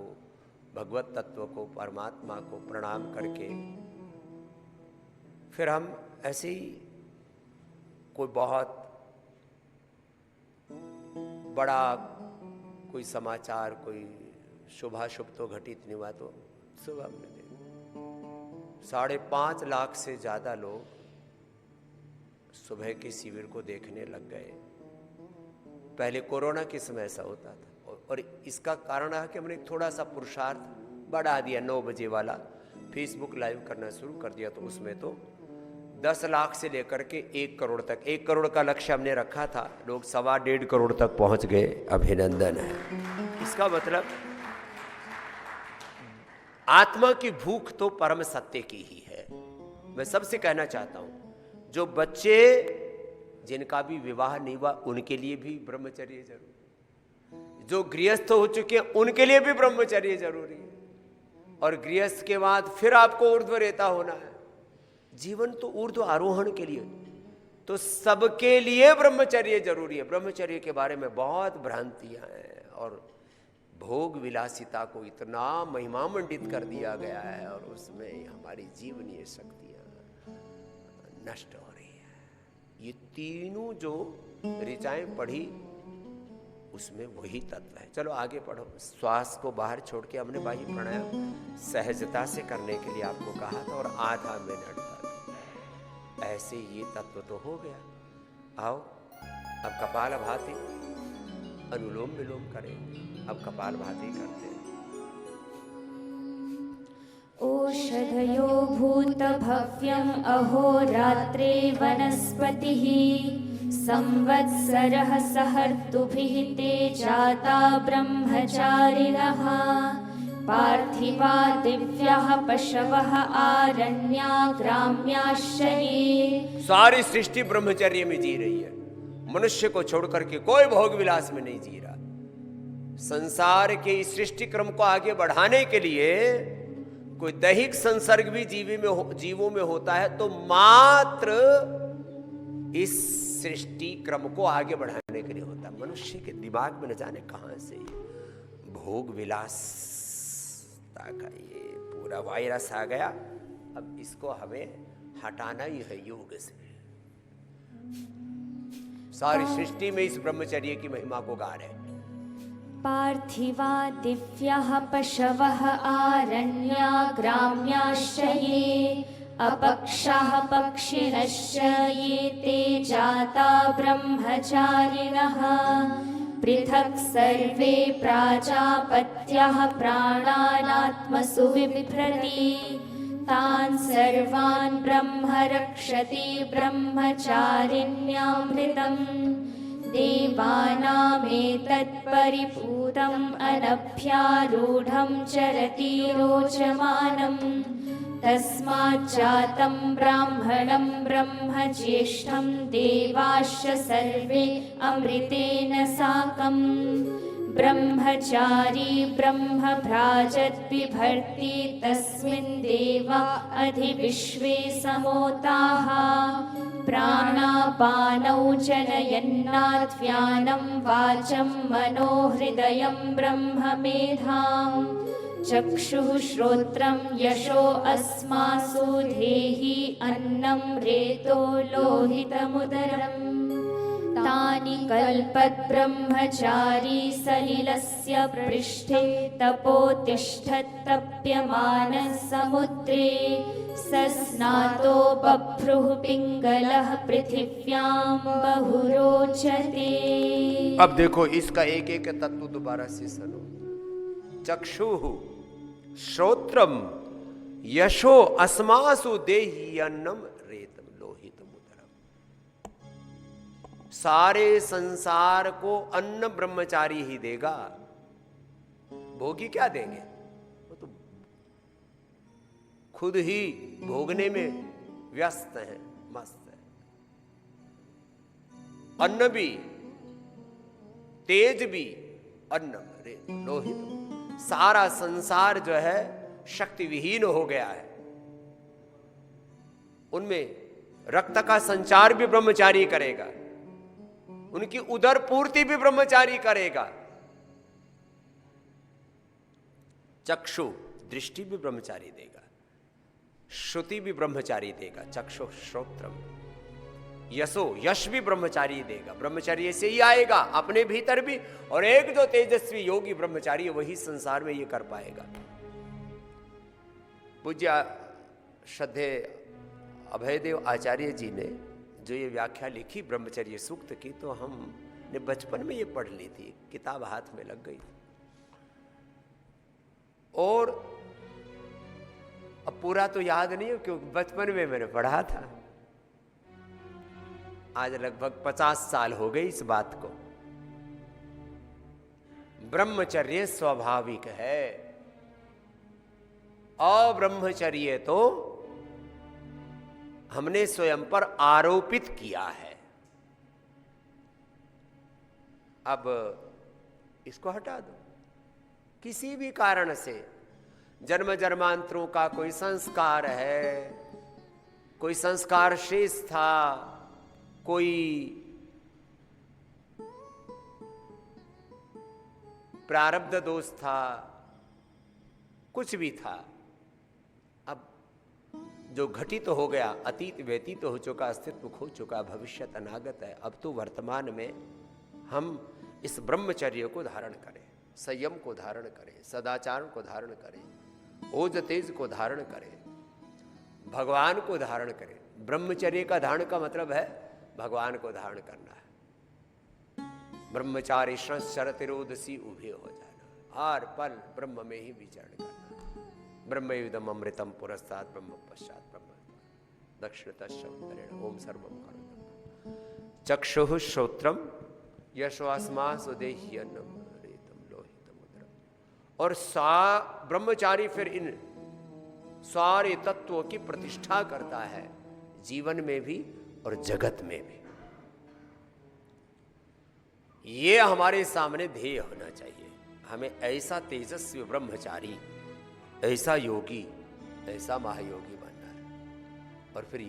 भगवत तत्व को, परमात्मा को प्रणाम करके फिर हम ऐसे ही कोई बहुत बड़ा कोई समाचार, कोई शुभाशुभ तो घटित नहीं हुआ तो सुबह में 5.5 लाख से ज्यादा लोग सुबह के शिविर को देखने लग गए। पहले कोरोना के समय ऐसा होता था और इसका कारण है कि हमने थोड़ा सा पुरुषार्थ बढ़ा दिया। 9 बजे वाला फेसबुक लाइव करना शुरू कर दिया तो उसमें तो 10 लाख से लेकर के 1 करोड़ तक, 1 करोड़ का लक्ष्य हमने रखा था, लोग 1.25 करोड़ तक पहुंच गए। अभिनंदन है। इसका मतलब आत्मा की भूख तो परम सत्य की ही है। मैं सबसे कहना चाहता हूं, जो बच्चे जिनका भी विवाह नहीं हुआ उनके लिए भी ब्रह्मचर्य जरूरी, जो गृहस्थ हो चुके हैं उनके लिए भी ब्रह्मचर्य जरूरी है। और गृहस्थ के बाद फिर आपको ऊर्ध्वरेता होना है। जीवन तो ऊर्ध्व आरोहण के लिए, तो सबके लिए ब्रह्मचर्य जरूरी है। ब्रह्मचर्य के बारे में बहुत भ्रांतियां हैं और भोग विलासिता को इतना महिमामंडित कर दिया गया है और उसमें हमारी जीवनीय शक्तियां नष्ट हो रही है। ये तीनों जो ऋचाएं पढ़ी उसमें वही तत्व है। चलो आगे पढ़ो। श्वास को बाहर छोड़ के हमने बाह्य प्राणायाम सहजता से करने के लिए आपको कहा था और आधा मिनट तक ऐसे ये तत्व तो हो गया। आओ अब कपालभाति अनुलोम विलोम करेंगे। अब कपालभाति करते हैं। ओषधयो भूतभव्यम् अहोरात्रे वनस्पतिः संवत्सरः सहर्तुभिः ते जाता ब्रह्मचारिणः पार्थिवा दिव्याः पशवः आरण्याग्राम्याश्च ये। सारी सृष्टि ब्रह्मचर्य में जी रही है। मनुष्य को छोड़ करके कोई भोग विलास में नहीं जी रहा। संसार के इस सृष्टि क्रम को आगे बढ़ाने के लिए कोई दैहिक संसर्ग भी जीवों में होता है तो मात्र इस सृष्टि क्रम को आगे बढ़ाने के लिए होता है। मनुष्य के दिमाग में न जाने कहां से भोग विलासता का ये पूरा वायरस आ गया। अब इसको हमें हटाना ही है योग से। सारी सृष्टि में इस ब्रह्मचर्य की महिमा को गा रहे। पार्थिवा दिव्यः पशवः आरण्या ग्राम्याश्च ये अपक्षाः पक्षिणश्च ये ते जाता ब्रह्मचारिणः पृथक् सर्वे प्राजापत्यः प्राणानात्मसु बिभ्रति तान् सर्वान् ब्रह्म रक्षति ब्रह्मचारिण्यामृतम् देवानामेतत्परिपूतम् अनभ्यारूढं चरति रोचमानम् तस्माज्जातं ब्राह्मणं ब्रह्मज्येष्ठं देवाश्च सर्वे अमृतेन साकम् ब्रह्मचारी ब्रह्मभ्राजद्बिभर्ति तस्मिन् देवा अधिविश्वे समोताः प्राणापानौ जनयन्नाद्व्यानं वाचं मनो हृदयं ब्रह्ममेधाम् चक्षुः श्रोत्रं यशो अस्मासु देहि अन्नं रेतो लोहितमुदरम् तानि कल्पद्ब्रह्मचारी सलिलस्य पृष्ठे तपोतिष्ठत्तप्यमानः समुद्रे सस्नातो बभ्रुः पिङ्गलः पृथिव्यां बहुरोचते। अब देखो इसका एक एक तत्व दोबारा से सुनो। चक्षुः श्रोत्रम यशो अस्मासु देहि अन्नम रेतम लोहितम उदरम। सारे संसार को अन्न ब्रह्मचारी ही देगा। भोगी क्या देंगे? वो तो खुद ही भोगने में व्यस्त है, मस्त है। अन्न भी, तेज भी, अन्नम रेतम लोहितम। सारा संसार जो है शक्ति विहीन हो गया है। उनमें रक्त का संचार भी ब्रह्मचारी करेगा, उनकी उदर पूर्ति भी ब्रह्मचारी करेगा। चक्षु दृष्टि भी ब्रह्मचारी देगा, श्रुति भी ब्रह्मचारी देगा। चक्षु श्रोत्रम यशो यश भी ब्रह्मचारी देगा। ब्रह्मचर्य से ही आएगा अपने भीतर भी, और एक जो तेजस्वी योगी ब्रह्मचारी है वही संसार में ये कर पाएगा। पूज्य श्रद्धे अभयदेव आचार्य जी ने जो ये व्याख्या लिखी ब्रह्मचर्य सूक्त की, तो हमने बचपन में ये पढ़ ली थी, किताब हाथ में लग गई। और अब पूरा तो याद नहीं है क्योंकि बचपन में मैंने पढ़ा था। आज लगभग 50 साल हो गए इस बात को। ब्रह्मचर्य स्वाभाविक है, अब्रह्मचर्य तो हमने स्वयं पर आरोपित किया है। अब इसको हटा दो। किसी भी कारण से जन्म जन्मांतरों का कोई संस्कार है, कोई संस्कार शेष था, कोई प्रारब्ध दोष था, कुछ भी था। अब जो घटित हो गया, अतीत व्यतीत हो चुका, अस्तित्व खो चुका, भविष्य अनागत है। अब तो वर्तमान में हम इस ब्रह्मचर्य को धारण करें, संयम को धारण करें, सदाचार को धारण करें, ओज तेज को धारण करें, भगवान को धारण करें। ब्रह्मचर्य का धारण का मतलब है भगवान को धारण करना है। ब्रह्मचारी शरतिरोधसी उभे हो जाना, हर पल ब्रह्म में ही विचरण करना। ब्रह्मयुदम अमृतम पुरस्तात् ब्रह्म पश्चात ब्रह्म दक्षिणतः ओम सर्वम करुणा। चक्षुः श्रोत्रम यशोस्मासु देहि अन्नम रेतम लोहितम उदरम। और ब्रह्मचारी फिर इन सारे तत्वों की प्रतिष्ठा करता है, जीवन में भी और जगत में भी। ये हमारे सामने ध्येय होना चाहिए। हमें ऐसा तेजस्वी ब्रह्मचारी, ऐसा योगी ऐसा महायोगी बनना है। और फिर